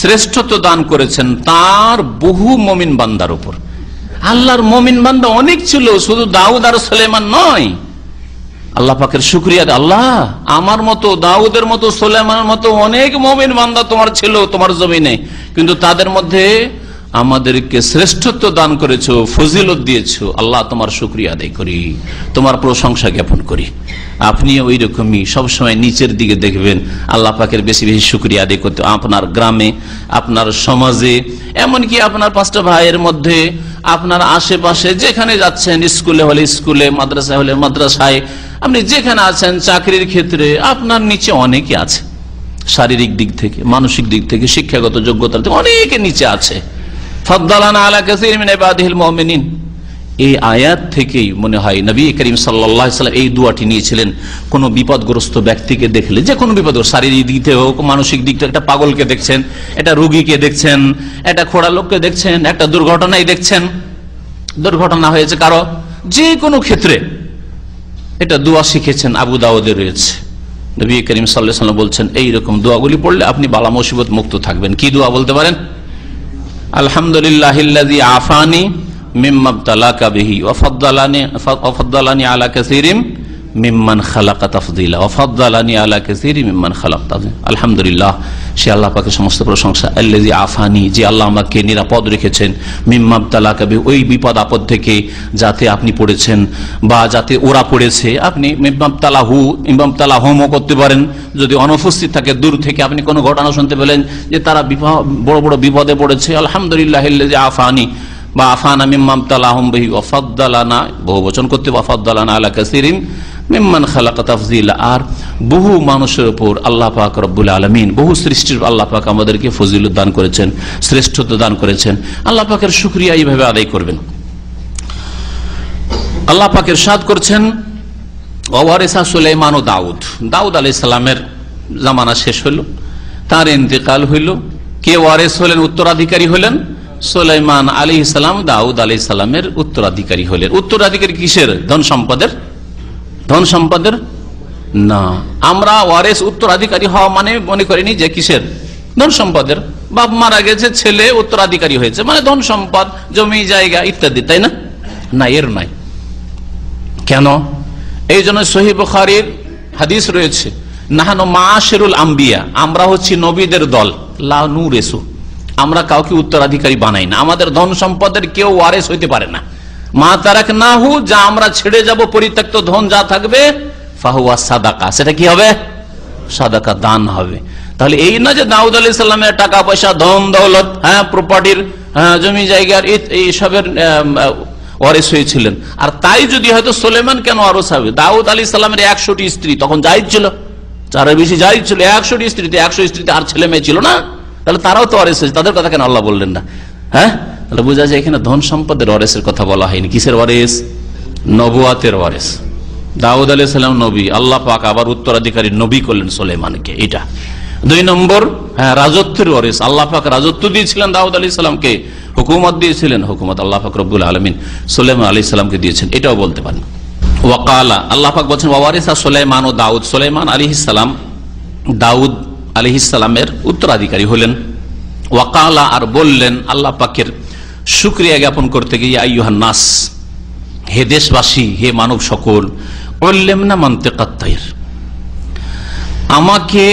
D: শ্রেষ্ঠত্ব দান করেছেন তার বহু মুমিন বান্দার উপর। আল্লাহর মুমিন বান্দা অনেক ছিল, শুধু দাউদ আর সুলাইমান নয়। আল্লাহ পাকের শুকরিয়া, আল্লাহ আমার মতো, দাউদের মতো, সুলাইমানের মতো অনেক মুমিন বান্দা তোমার ছিল তোমার জমিনে, কিন্তু তাদের মধ্যে আমাদেরকে শ্রেষ্ঠত্ব দান করেছো, ফজিলত দিয়েছো। আল্লাহ তোমার শুকরিয়া আদায় করি, তোমার প্রশংসা জ্ঞাপন করি। আপনি ওই রকমই সবসময় নিচের দিকে দেখবেন, আল্লাহ পাকের বেশি বেশি শুকরিয়া আদায় করতে, আপনার গ্রামে, আপনার সমাজে, এমনকি আপনার পাঁচটা ভাইয়ের মধ্যে, আপনার আশেপাশে যেখানে যাচ্ছেন, স্কুলে হলে স্কুলে, মাদ্রাসায় হলে মাদ্রাসায়, আপনি যেখানে আছেন, চাকরির ক্ষেত্রে, আপনার নিচে অনেকে আছে, শারীরিক দিক থেকে, মানসিক দিক থেকে, শিক্ষাগত যোগ্যতা থেকে অনেকে নিচে আছে। ফাদ্দালানা আলা কাসীরিন মিন ইবাদিহিল মুমিনিন, এই আয়াত থেকেই মনে হয় নবী করিম সাল্লাল্লাহু আলাইহি ওয়াসাল্লাম এই দোয়াটি নিয়েছিলেন। কোন বিপদগ্রস্ত ব্যক্তিকে দেখলে, যে কোনো বিপদ, শারীরিক দিক থেকে হোক, মানসিক দিক থেকে, একটা পাগলকে দেখছেন, একটা রোগীকে দেখছেন, একটা খোড়া লোককে দেখছেন, একটা দুর্ঘটনায় দেখছেন, দুর্ঘটনা হয়েছে কারো, যে কোনো ক্ষেত্রে এটা দোয়া শিখেছেন, আবু দাউদে রয়েছে। নবী করিম সাল্লাল্লাহু আলাইহি ওয়াসাল্লাম বলছেন এইরকম দোয়াগুলি পড়লে আপনি বালা মুসিবত মুক্ত থাকবেন। কি দোয়া বলতে পারেন? আলহামদুলিল্লাহিল্লাযী আফানি মিম্মা ইবতালাকা বিহি ওয়া ফাদ্দালানি আলা কাসীরিন মিম্মান খালাকা তাফদীলা ওয়া ফাদ্দালানি আলা কাসীরিন মিম্মান খালাকা তাফদীলা। আলহামদুলিল্লাহ, সে আল্লাহ পাকের সমস্ত প্রশংসা। আল্লাযী আফানি, যে আল্লাহ আমাকে নিরাপদ রেখেছেন, মিম্মা ইবতালাকা বিহি, ওই বিপদ আপদ থেকে যাতে আপনি পড়েছেন বা যাতে ওরা পড়েছে। আপনি মিম্মা ইবতালাহুমও করতে পারেন, যদি অনুপস্থিত থাকে দূর থেকে আপনি কোনো ঘটনা শুনতে পেলেন যে তারা বড় বড় বিপদে পড়েছে, আলহামদুলিল্লাহিল্লাযী আফানি বা আফানা মিম্মা ইবতালাহুম বিহি ওয়া ফাদ্দালানা, বহুবচন করতে ওয়া ফাদ্দালানা আলা কাসীরিন মিম্মান খালাকা তাফযীলা। আর বহু মানুষের উপর আল্লাহ পাক রব্বুল আলামিন, বহু সৃষ্টির আল্লাহ পাক আমাদেরকে ফজিলত দান করেছেন, শ্রেষ্ঠত্ব দান করেছেন। আল্লাহ পাকের শুকরিয়া এইভাবে আদায় করবেন। আল্লাহ পাক ইরশাদ করছেন, ওয়ারিসা সুলাইমান ও দাউদ আলাইহিস সালামের জামানা শেষ হলো, তার ইন্তেকাল হইল। কে ওয়ারিস হলেন, উত্তরাধিকারী হলেন? সুলাইমান আলাইহিস সালাম দাউদ আলাইহিস সালামের উত্তরাধিকারী হলেন। উত্তরাধিকারী কিসের? ধন সম্পদের? ধন সম্পদের না। আমরা ওয়ারিস উত্তরাধিকারী হওয়া মানে মনে করিনি যে কিসের? ধন সম্পদের। বাপ মারা গেছে, ছেলে উত্তরাধিকারী হয়েছে, মানে ধন সম্পদ, জমি জায়গা ইত্যাদি, তাই না? না, এর নাই। কেন? এই জন্য সহিহ বুখারীর হাদিস রয়েছে, নাহানু মাশিরুল আম্বিয়া, আমরা হচ্ছি নবীদের দল, লা নুরিসু, আমরা কাউকে উত্তরাধিকারী বানাই না। আমাদের ধন সম্পদের কেউ ওয়ারিস হইতে পারে না। মা তারাকনাহু, যা আমরা ছেড়ে যাব, পরিত্যক্ত ধন যা থাকবে, ফাহুয়া সাদাকা, সেটা কি হবে? সাদাকা, দান হবে। তাহলে এই না যে দাউদ আলাইহিস সালামের টাকা পয়সা, ধন দৌলত, প্রপার্টির, জমি জায়গার এইসবের ওয়ারিস হয়েছিলেন। আর তাই যদি হয়তো সুলাইমান কেন ওয়ারিস হবে? দাউদ আলাইহিস সালামের 100টি স্ত্রী, তখন জায়েজ ছিল, চারের বেশি জায়েজ ছিল। 100টি স্ত্রীতে 100 স্ত্রীতে আর ছেলে মেয়ে ছিল না, তাহলে তারাও তো ওয়ারিস হয়েছে। তাদের কথা কেন আল্লাহ বললেন না? তাহলে বোঝা যায় এখানে ধন সম্পদের ওয়ারিসের কথা বলা হয়নি। কিসের ওয়ারিস? নবুয়াতের ওয়ারিস। দাউদ আলাইহিস সালাম নবী, আল্লাহ পাক আবার উত্তরাধিকারী নবী করলেন সুলাইমানকে। এটা 2 নম্বর। রাজত্বের ওয়ারিস, আল্লাহ পাক রাজত্ব দিয়েছিলেন দাউদ আলাইহিস সালামকে, হুকুমত দিয়েছিলেন, হুকুমত আল্লাহ পাক রব্বুল আলামিন সুলাইমান আলাইহিস সালামকে দিয়েছেন, এটাও বলতে পারেন। ওয়াকালা, আল্লাহ পাক বলছেন, ওয়ারিসা সুলাইমান ও দাউদ, সুলাইমান আলাইহিস সালাম দাউদ আলাইহিস সালামের উত্তরাধিকারী হলেন। ওয়াকালা, আর বললেন আল্লাহ পাকের শুকরিয়া জ্ঞাপন করতে গিয়ে, আইয়ুহান নাস, হে দেশবাসী, হে মানব সকল, উল্লিমনা মানতিকাত তায়র, আমাকে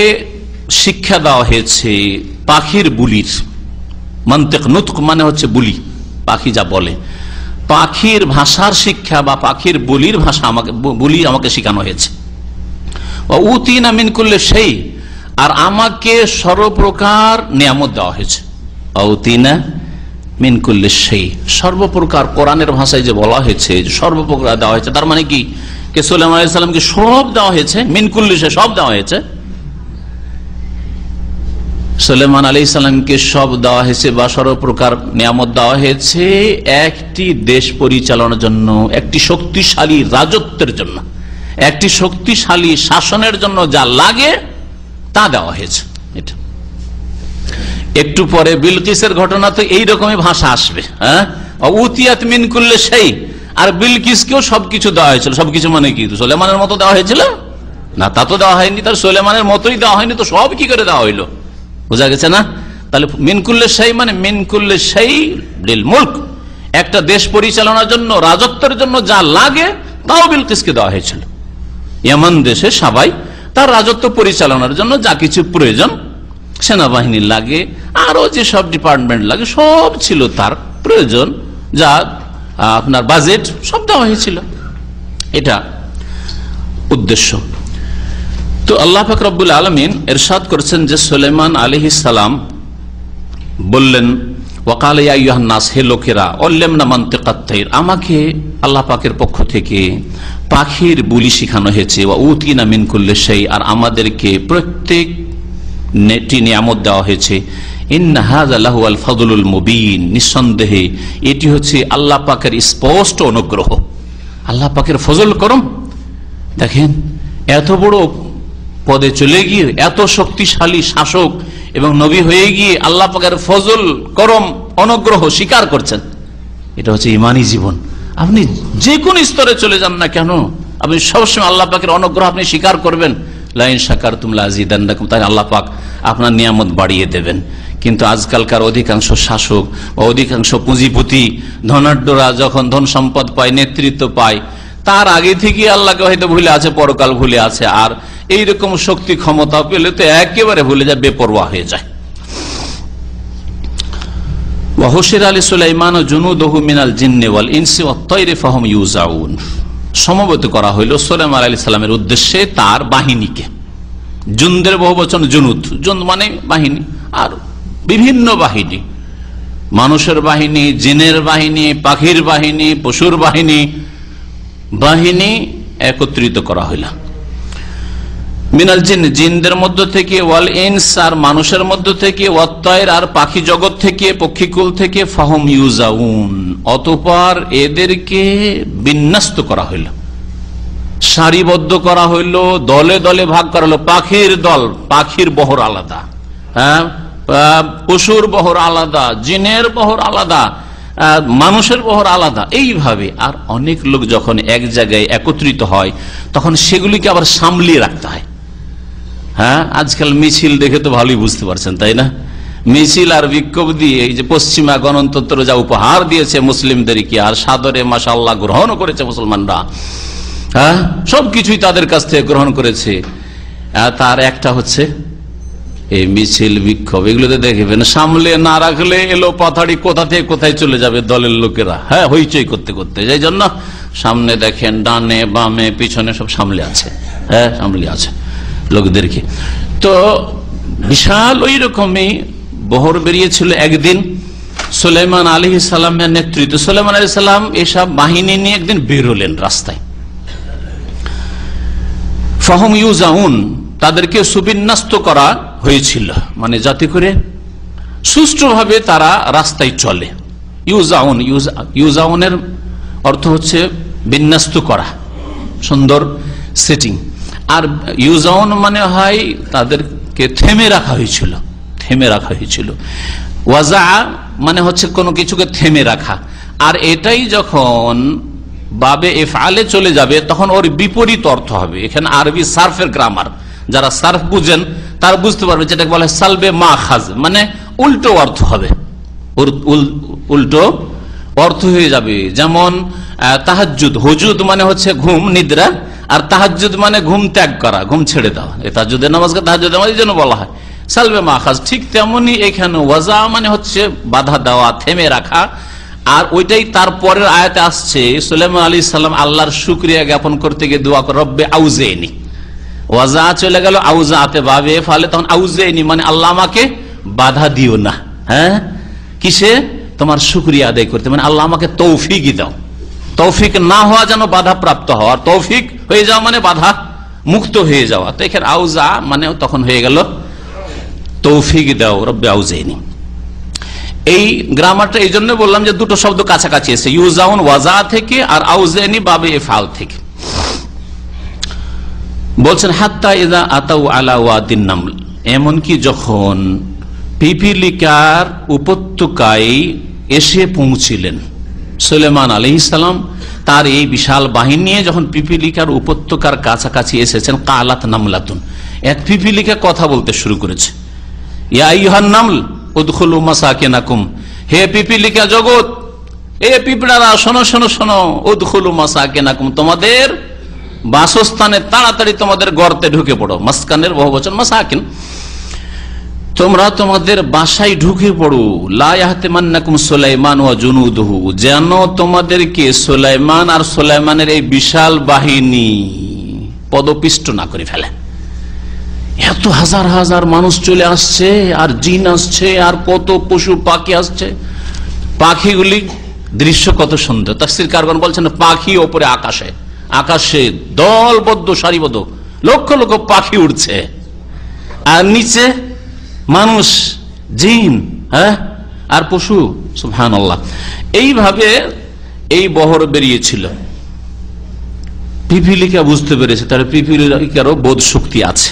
D: শিক্ষা দেওয়া হয়েছে পাখির বুলির। মানতিক, নুতক মানে হচ্ছে বুলি, পাখি যা বলে, পাখির ভাষার শিক্ষা বা পাখির বলির ভাষা বুলি আমাকে শেখানো হয়েছে। উতিনা মিন কুল্লি শাই, আর আমাকে সর্বপ্রকার নিয়ামত দেওয়া হয়েছে। উতিনা মিন কুল্লি শাই, সর্বপ্রকার, কোরআনের ভাষায় যে বলা হয়েছে সর্বপ্রকার দেওয়া হয়েছে, তার মানে কি? কে সুলাইমান আলাইহিস সালামকে সব দেওয়া হয়েছে, মিন কুল্লি শাই, সব দেওয়া হয়েছে। সুলাইমান আলাইহিস সালামকে সব দেওয়া হয়েছে বা সর্বপ্রকার নিয়ামত দেওয়া হয়েছে একটি দেশ পরিচালনার জন্য, একটি শক্তিশালী রাজত্বের জন্য, একটি শক্তিশালী শাসনের জন্য যা লাগে তা দেওয়া হয়েছে। এটা একটু পরে বিলকিসের ঘটনা তো এইরকমই ভাষা আসবে। উতিয়াত মিন কুল্লি শাই, আর বিলকিসকেও সবকিছু দেওয়া হয়েছিল। সবকিছু মানে কি? সুলাইমানের মতো দেওয়া হয়েছিল না, তা তো দেওয়া হয়নি। তার সুলাইমানের মতোই দেওয়া হয়নি, তো সব কি করে দেওয়া হইলো? বোঝা গেছে না? তাহলে মিন কুল্লি শাই মানে মিন কুল্লি শাই লিল মুলক, একটা দেশ পরিচালনার জন্য, রাজত্বের জন্য যা লাগে তাও বিলকিসকে দেওয়া হয়েছিল। ইয়ামান দেশে সবাই তার রাজত্ব পরিচালনার জন্য যা কিছু প্রয়োজন, সেনাবাহিনী লাগে, আরো যে সব ডিপার্টমেন্ট লাগে, সব ছিল তার প্রয়োজন, যা আপনার বাজেট, সব দেওয়া হয়েছিল। এটা উদ্দেশ্য। তো আল্লাহ পাক রব্বুল আলামিন ইরশাদ করেছেন যে সুলাইমান আলাইহিস সালাম বললেন, ওয়াকালা ইয়া আইয়ুহান নাস, হে লোকেরা, উল্লিমনা মানতিকাত তায়র, আমাকে আল্লাহ পাকের পক্ষ থেকে পাখির বুলি শেখানো হয়েছে। ওয়া উতিনা মিন কুল্লি শাই, আর আমাদেরকে প্রত্যেক নিয়ামত দেওয়া হয়েছে। ইন্না হাযা লাহুল ফাদলুল মুবিন, নিঃসন্দেহে এটি হচ্ছে আল্লাহ পাকের স্পষ্ট অনুগ্রহ, আল্লাহ পাকের ফজল করম। দেখেন, এত বড় পদে চলে গিয়ে, এত শক্তিশালী শাসক এবং নবী হয়ে গিয়ে আল্লাহ পাকের ফজল করম অনুগ্রহ স্বীকার করছেন। এটা হচ্ছে ইমানি জীবন। আপনি যে কোন স্তরে চলে যান না কেন, আপনি সবসময় আল্লাহ পাকের অনুগ্রহ আপনি স্বীকার করবেন। লাইন শাকারতুম লাযিদান্নাকুম, তাই আল্লাহ পাক আপনার নিয়ামত বাড়িয়ে দেবেন। কিন্তু আজকালকার অধিকাংশ শাসক বা অধিকাংশ পুঁজিপতি, ধনাঢ্যরা যখন ধন সম্পদ পায়, নেতৃত্ব পায়, তার আগে থেকে আল্লাহকে হয়তো ভুলে আছে, পরকাল ভুলে আছে, আর এইরকম শক্তি ক্ষমতা পেলে তো একেবারে ভুলে যায়, বেপরোয়া হয়ে যায়। ওয়াহুশির আলী সুলাইমান ও জুনুদহু মিনাল জিন্নি ওয়াল ইনসি ওয়াত তায়রি ফাহুম ইউজাউন। সমবেত করা হইল সুলাইমান আলাইহিস সালামের উদ্দেশ্যে তার বাহিনীকে। জুনদের বহুবচন জুনুদ, জুন মানে বাহিনী, আর বিভিন্ন বাহিনী, মানুষের বাহিনী, জিনের বাহিনী, পাখির বাহিনী, পশুর বাহিনী, বাহিনী একত্রিত করা হইল। মিনাল জিন, জিনদের মধ্য থেকে, ওয়াল ইনস আর মানুষের মধ্য থেকে, ওয়াত তায়র আর পাখি জগৎ থেকে, পক্ষীকুল থেকে, ফাহুম ইউজাউন, অতঃপর এদেরকে বিন্যস্ত করা হইল, সারিবদ্ধ করা হইল, দলে দলে ভাগ করা হলো। পাখির দল, পাখির বহর আলাদা, হ্যাঁ, পশুর বহর আলাদা, জিনের বহর আলাদা, মানুষের বহর আলাদা, এইভাবে। আর অনেক লোক যখন এক জায়গায় একত্রিত হয় তখন সেগুলিকে আবার সামলিয়ে রাখতে হয়। হ্যাঁ, আজকাল মিছিল দেখে তো ভালোই বুঝতে পারছেন, তাই না? মিছিল আর বিক্ষোভ দিয়ে এই যে পশ্চিমা গণতন্ত্র যা উপহার দিয়েছে মুসলিমদেরকে, আর সাদরে মাশাআল্লাহ গ্রহণ করেছে মুসলমানরা, হ্যাঁ, সবকিছুই তাদের কাছ থেকে গ্রহণ করেছে। তার একটা হচ্ছে এই মিছিল বিক্ষোভ, এগুলোতে দেখবেন সামলে না রাখলে এলো পাথাড়ি কোথা থেকে কোথায় চলে যাবে দলের লোকেরা, হ্যাঁ, হইচই করতে করতে। এই জন্য সামনে দেখেন, ডানে বামে পিছনে সব সামলে আছে, হ্যাঁ, সামলে আছে লোকদেরকে। তো বিশাল ওই রকমই বহর বেরিয়েছিল একদিন সুলাইমান আলাইহিস সালামের নেতৃত্বে। সুলাইমান আলাইহিস সালাম এসব বাহিনী নিয়ে একদিন বেরোলেন রাস্তায়। ফাহুম ইউজাউন, তাদেরকে সুবিন্যস্ত করা হয়েছিল, মানে যাতে করে সুষ্ঠুভাবে তারা রাস্তায় চলে। ইউজাউন, ইউজাউনের অর্থ হচ্ছে বিন্যস্ত করা, সুন্দর সেটিং। আর ইউজাউন মানে হয় তাদেরকে থেমে রাখা হয়েছিল, থেমে রাখা হয়েছিল। ওয়াজা মানে হচ্ছে কোনো কিছুকে থেমে রাখা। আর এটাই যখন বাবে ইফআলে চলে যাবে তখন ওর বিপরীত অর্থ হবে। এখানে আরবি সার্ফের গ্রামার, যারা সার্ফ বুঝেন তারা বুঝতে পারবে, যেটাকে বলে সালবে মাখাজ, মানে উল্টো অর্থ হবে, উল্টো অর্থ হয়ে যাবে। যেমন তাহাজ্জুদ, হুজুদ মানে হচ্ছে ঘুম, নিদ্রা, আর তাহাজ্জুদ মানে ঘুম ত্যাগ করা, ঘুম ছেড়ে দেওয়া। এই তাহাজ্জুদের নামাজকে তাহাজ্জুদ নামাজ এই জন্য বলা হয় সালবে মাখাজ। ঠিক তেমনি এখানে ওয়াজা মানে হচ্ছে বাধা দেওয়া, থেমে রাখা। আর ওইটাই তারপরের আয়াতে আসছে, সুলাইমান আলাইহিস সালাম আল্লাহর শুকরিয়া জ্ঞাপন করতে গিয়ে দোয়া করে, রব্বে আউজিনি। ওয়াজা চলে গেল আউজাতে বাবে ফলে, তখন আউজিনি মানে আল্লাহ আমাকে বাধা দিও না, হ্যাঁ, কিসে? তোমার শুকরিয়া আদায় করতে, মানে আল্লাহ আমাকে তৌফিকই দাও। তৌফিক না হওয়া যেন বাধা প্রাপ্ত হওয়া, তৌফিক হয়ে যাওয়া মানে বাধা মুক্ত হয়ে যাওয়া। তো এখানে আউজা মানে তখন হয়ে গেল তৌফিক দাও, রব্বে আউজিনি। এই গ্রামারটা এই জন্য বললাম যে দুটো শব্দ কাছাকাছি এসে, ইউজাউন ওয়াজা থেকে আর আউজিনি বাবে ইফআল থেকে। বলছেন হাত্তা ইযা আতাউ আলা ওয়াদিন নামল, এমনকি যখন পিপিলিকার উপত্যকায় এসে পৌঁছিলেন সুলাইমান আলাইহিস সালাম, তার এই বিশাল বাহিনী নিয়ে যখন পিপিলিকার উপত্যকার কাছাকাছি এসেছেন, কালাত নামলাতুন, এক পিপিলিকা কথা বলতে শুরু করেছে, ইয়া আইয়ুহান নামল উদখুলু মাসাকিনাকুম, হে পিপিলিকা জগৎ, এ পিঁপড়ারা শোনো শোনো শোনো, উদখুলু মাসাকিনাকুম, তোমাদের বাসস্থানে তাড়াতাড়ি তোমাদের গর্তে ঢুকে পড়ো। মাসকানের বহুবচন মাসাকিন, তোমরা তোমাদের বাসায় ঢুকে পড়ো। লা ইয়াহতিমান্নাকুম সুলাইমান ওয়া জুনুদুহু, যেন তোমাদেরকে সুলাইমান আর সুলাইমানের এই বিশাল বাহিনী পদপিষ্ট না করে ফেলে। এত হাজার হাজার মানুষ চলে আসছে, আর জিন আসছে, আর কত পশু পাখি আসছে। পাখিগুলি দৃশ্য কত সুন্দর, তাফসীর কারগণ বলছেন পাখি ওপরে আকাশে, আকাশে দলবদ্ধ সারিবদ্ধ লক্ষ লক্ষ পাখি উড়ছে, আর নিচে মানুষ, জিন, হ্যাঁ, আর পশু। সুবহানাল্লাহ। এইভাবে এই বহর বেরিয়েছিল। পিপিলিকা বুঝতে পেরেছে তার পিপিলিকারও বোধ শক্তি আছে,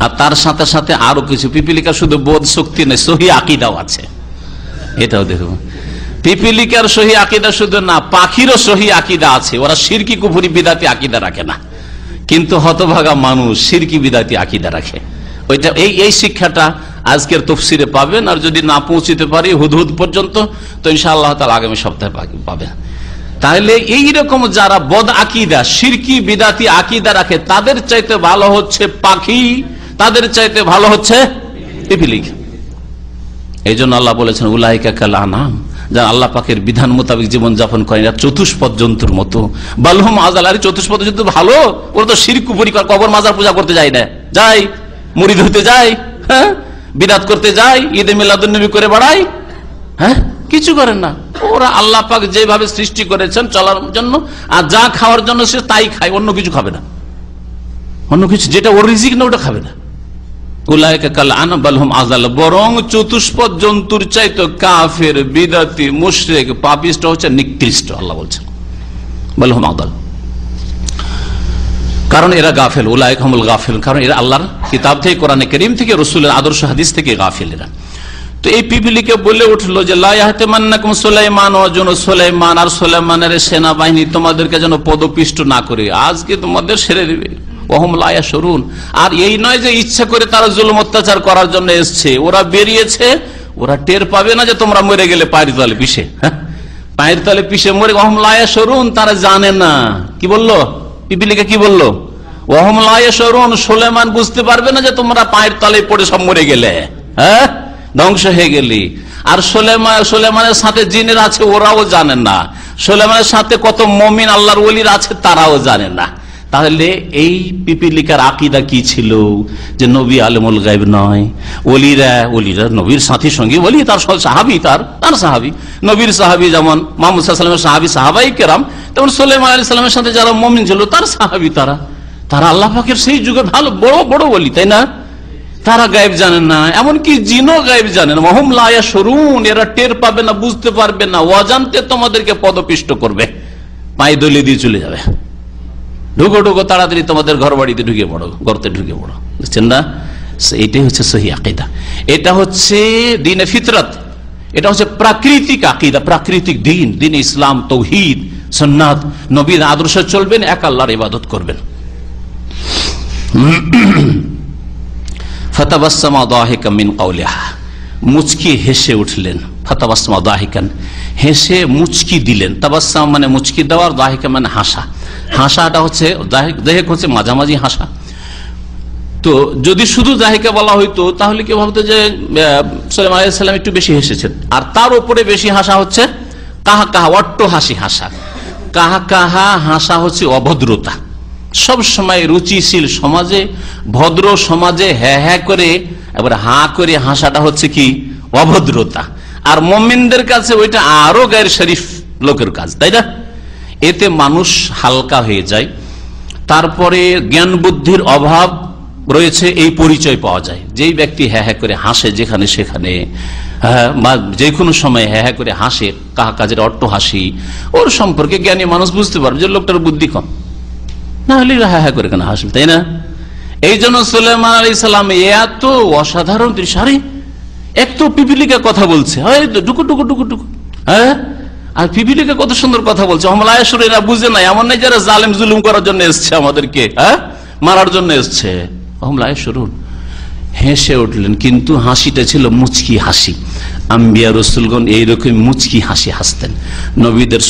D: আর তার সাথে সাথে আরো কিছু, পিপিলিকা শুধু বোধ শক্তি নেই, সহি আকীদাও আছে। এটাও দেখো, পিপিলিকার সহি আকীদা শুধু না, পাখিরও সহি আকীদা আছে। ওরা শিরকি কুফরি বিদাতি আকীদা রাখে না, কিন্তু হতভাগা মানুষ শিরকি বিদাতি আকীদা রাখে। ওইটা এই শিক্ষাটা আজকের তাফসীরে পাবেন, আর যদি না পৌঁছতে পারি হুদহুদ পর্যন্ত, তো ইনশাআল্লাহ তাআলা আগামী সপ্তাহে পাবেন। তাহলে এইরকম যারা বদ আকিদা, শিরকি বিদাতি আকিদা রাখে, তাদের চাইতে ভালো হচ্ছে পাখি, তাদের চাইতে ভালো হচ্ছে পিপিলিকা। এই জন্য আল্লাহ বলেছেন উলাইকা কাল আনাম, যারা আল্লাহ পাকের বিধান মোতাবেক জীবন যাপন করে না চতুষ্পদ জন্তুর মতো। বালহুম আযাল, আরে চতুষ্পদ জন্তু ভালো, ওরা তো শিরক কুফরি করে, কবর মাজার পূজা করতে যায় না, যায় মুরিদ হতে যায়, হ্যাঁ বিদাত করতে যায়, ঈদে মিলাদুন নবী করে বেড়ায়, হ্যাঁ কিছু করেন না। ওরা আল্লাহ পাক যেভাবে সৃষ্টি করেছেন চলার জন্য আর যা খাওয়ার জন্য সে তাই খায়, অন্য কিছু খাবে না, অন্য কিছু যেটা ওর রিজিক না ওটা খাবে না। উলাইকা কাল আনাম বাল হুম আযাল, বরং চতুষ্পদ জন্তুর চাইতে কাফের বিদাতি মুশরিক পাপিষ্ট হচ্ছে নিকৃষ্ট। আল্লাহ বলছেন বাল হুম আযাল, কারণ এরা গাফেল। উলাইকা হুমুল গাফিল, কারণ এরা আল্লাহর কিতাব থেকে, কোরআনে কারীম থেকে, রাসূলের আদর্শ হাদিস থেকে গাফিল এরা। তো এই পিপিলিকে বলে উঠলো যে লা ইয়াহতামান্নাকুম সুলাইমান ওয়া জুনুদ, সুলাইমান আর সুলাইমানের সেনাবাহিনী তোমাদেরকে যেন পদপিষ্ট না করে, আজকে তোমাদের সেরে দিবে। ওহুম লা ইয়াশউরুন, আর এই নয় যে ইচ্ছা করে তারা জুলুম অত্যাচার করার জন্য এসছে, ওরা বেরিয়েছে, ওরা টের পাবে না যে তোমরা মরে গেলে পায়ের তলে পিষে, হ্যাঁ পায়ের তলে পিষে মরে। ওহুম লা ইয়াশউরুন, তারা জানে না। কি বললো পিপিলিকা, কি বললো? ওহুম লা ইয়াশউরুন, সুলাইমান বুঝতে পারবে না যে তোমরা পায়ের তলে পড়ে সব মরে গেলে, হ্যাঁ ধ্বংস হয়ে গেলি। আর সুলাইমানের সাথে জিনের আছে, ওরাও জানেন না। সুলাইমানের সাথে কত মুমিন আল্লাহর ওলির আছে, তারাও জানে না। তাহলে এই পিপিলিকার আকীদা কি ছিল? যে নবী আলেমুল গায়ব নয়, ওলিরা নবীর সাথী সঙ্গী, ওলি তার সাহাবী, তার সাহাবী, নবীর সাহাবী, যেমন মুহাম্মদ সাল্লাল্লাহু আলাইহি ওয়াসাল্লামের সাহাবী সাহাবায়ে কেরাম, তেমন সুলাইমান আলাইহিস সালামের সাথে যারা মুমিন ছিল তার সাহাবী, তারা আল্লাহ পাকের সেই যুগে ভালো বড় বড় ওলি, তাই না? তারা গায়েব জানেন না, এমনকি জিনও গায়েব জানেন। ওহুম লা ইয়াশউরুন, এরা টের পাবে না, বুঝতে পারবে না, অজান্তে তোমাদেরকে পদপিষ্ট করবে, পায়ে দলি দিয়ে চলে যাবে। ঢুকো ঢুকো তাড়াতাড়ি তোমাদের ঘর বাড়িতে ঢুকে পড়ো, গর্তে ঢুকে পড়ো, বুঝছেন না? এইটাই হচ্ছে সহিহ আকীদা, এটা হচ্ছে দ্বীনে ফিতরত, এটা হচ্ছে প্রাকৃতিক আকীদা, প্রাকৃতিক দ্বীন, দ্বীন ইসলাম, তাওহীদ, সুন্নাত, নবীর আদর্শে চলবেন, এক আল্লাহর ইবাদত করবেন। ফাতাবাসসামা দাহিকাম মিন কাওলিহা, মুচকি হেসে উঠলেন। ফাতাবাসসামা দাহিকান, হেসে মুচকি দিলেন। তাবাসসাম মানে মুচকি দেওয়ার, দাহিকা মানে হাসা। হাসাটা হচ্ছে দাহিক হচ্ছে মাঝামাঝি হাসা। তো যদি শুধু দাহিকা বলা হইতো তাহলে কি ভাবতো যে সুলাইমান আলাইহিস সালাম একটু বেশি হেসেছেন। আর তার উপরে বেশি হাসা হচ্ছে কাহা কাহা, অট্ট হাসি হাসা। কাহা কাহা হাসা হচ্ছে অভদ্রতা। সব সময় রুচিশীল সমাজে, ভদ্র সমাজে হ্যাঁ হ্যাঁ করে এবার হাঁ করে হাসাটা হচ্ছে কি অভদ্রতা। আর মুমিনদের কাছে ওইটা আরো গায়ের শরীফ লোকের কাজ, তাই না? এতে মানুষ হালকা হয়ে যায়। তারপরে জ্ঞান বুদ্ধির অভাব রয়েছে, এই পরিচয় পাওয়া যায়। যেই ব্যক্তি হ্যাঁ হ্যাঁ করে হাসে যেখানে সেখানে, যে কোনো সময় হ্যাঁ হ্যাঁ করে হাসে, কাহা কাজের অট্ট হাসি, ওর সম্পর্কে জ্ঞানী মানুষ বুঝতে পারবে যে লোকটার বুদ্ধি কম, না হলে হ্যাঁ হ্যাঁ করে কেন হাসবে, তাই না? এই জন্য সুলাইমান আলাইহিস সালাম এত অসাধারণ দৃশ্য, আরে এক তো পিপিলিকা কথা বলছে, ডুকু ডুকু ডুকু ডুকু, হ্যাঁ, আর পিপিলিকা কত সুন্দর কথা বলছে। এরা বুঝে নাই, এমন নাই যারা জালেম জুলুম করার জন্য এসছে, আমাদেরকে মারার জন্য এসছে। হেসে উঠলেন, কিন্তু হাসিটা ছিল মুচকি হাসি। আম্বিয়া রসুলগণ এইরকম মুচকি হাসি হাসতেন। নবীদের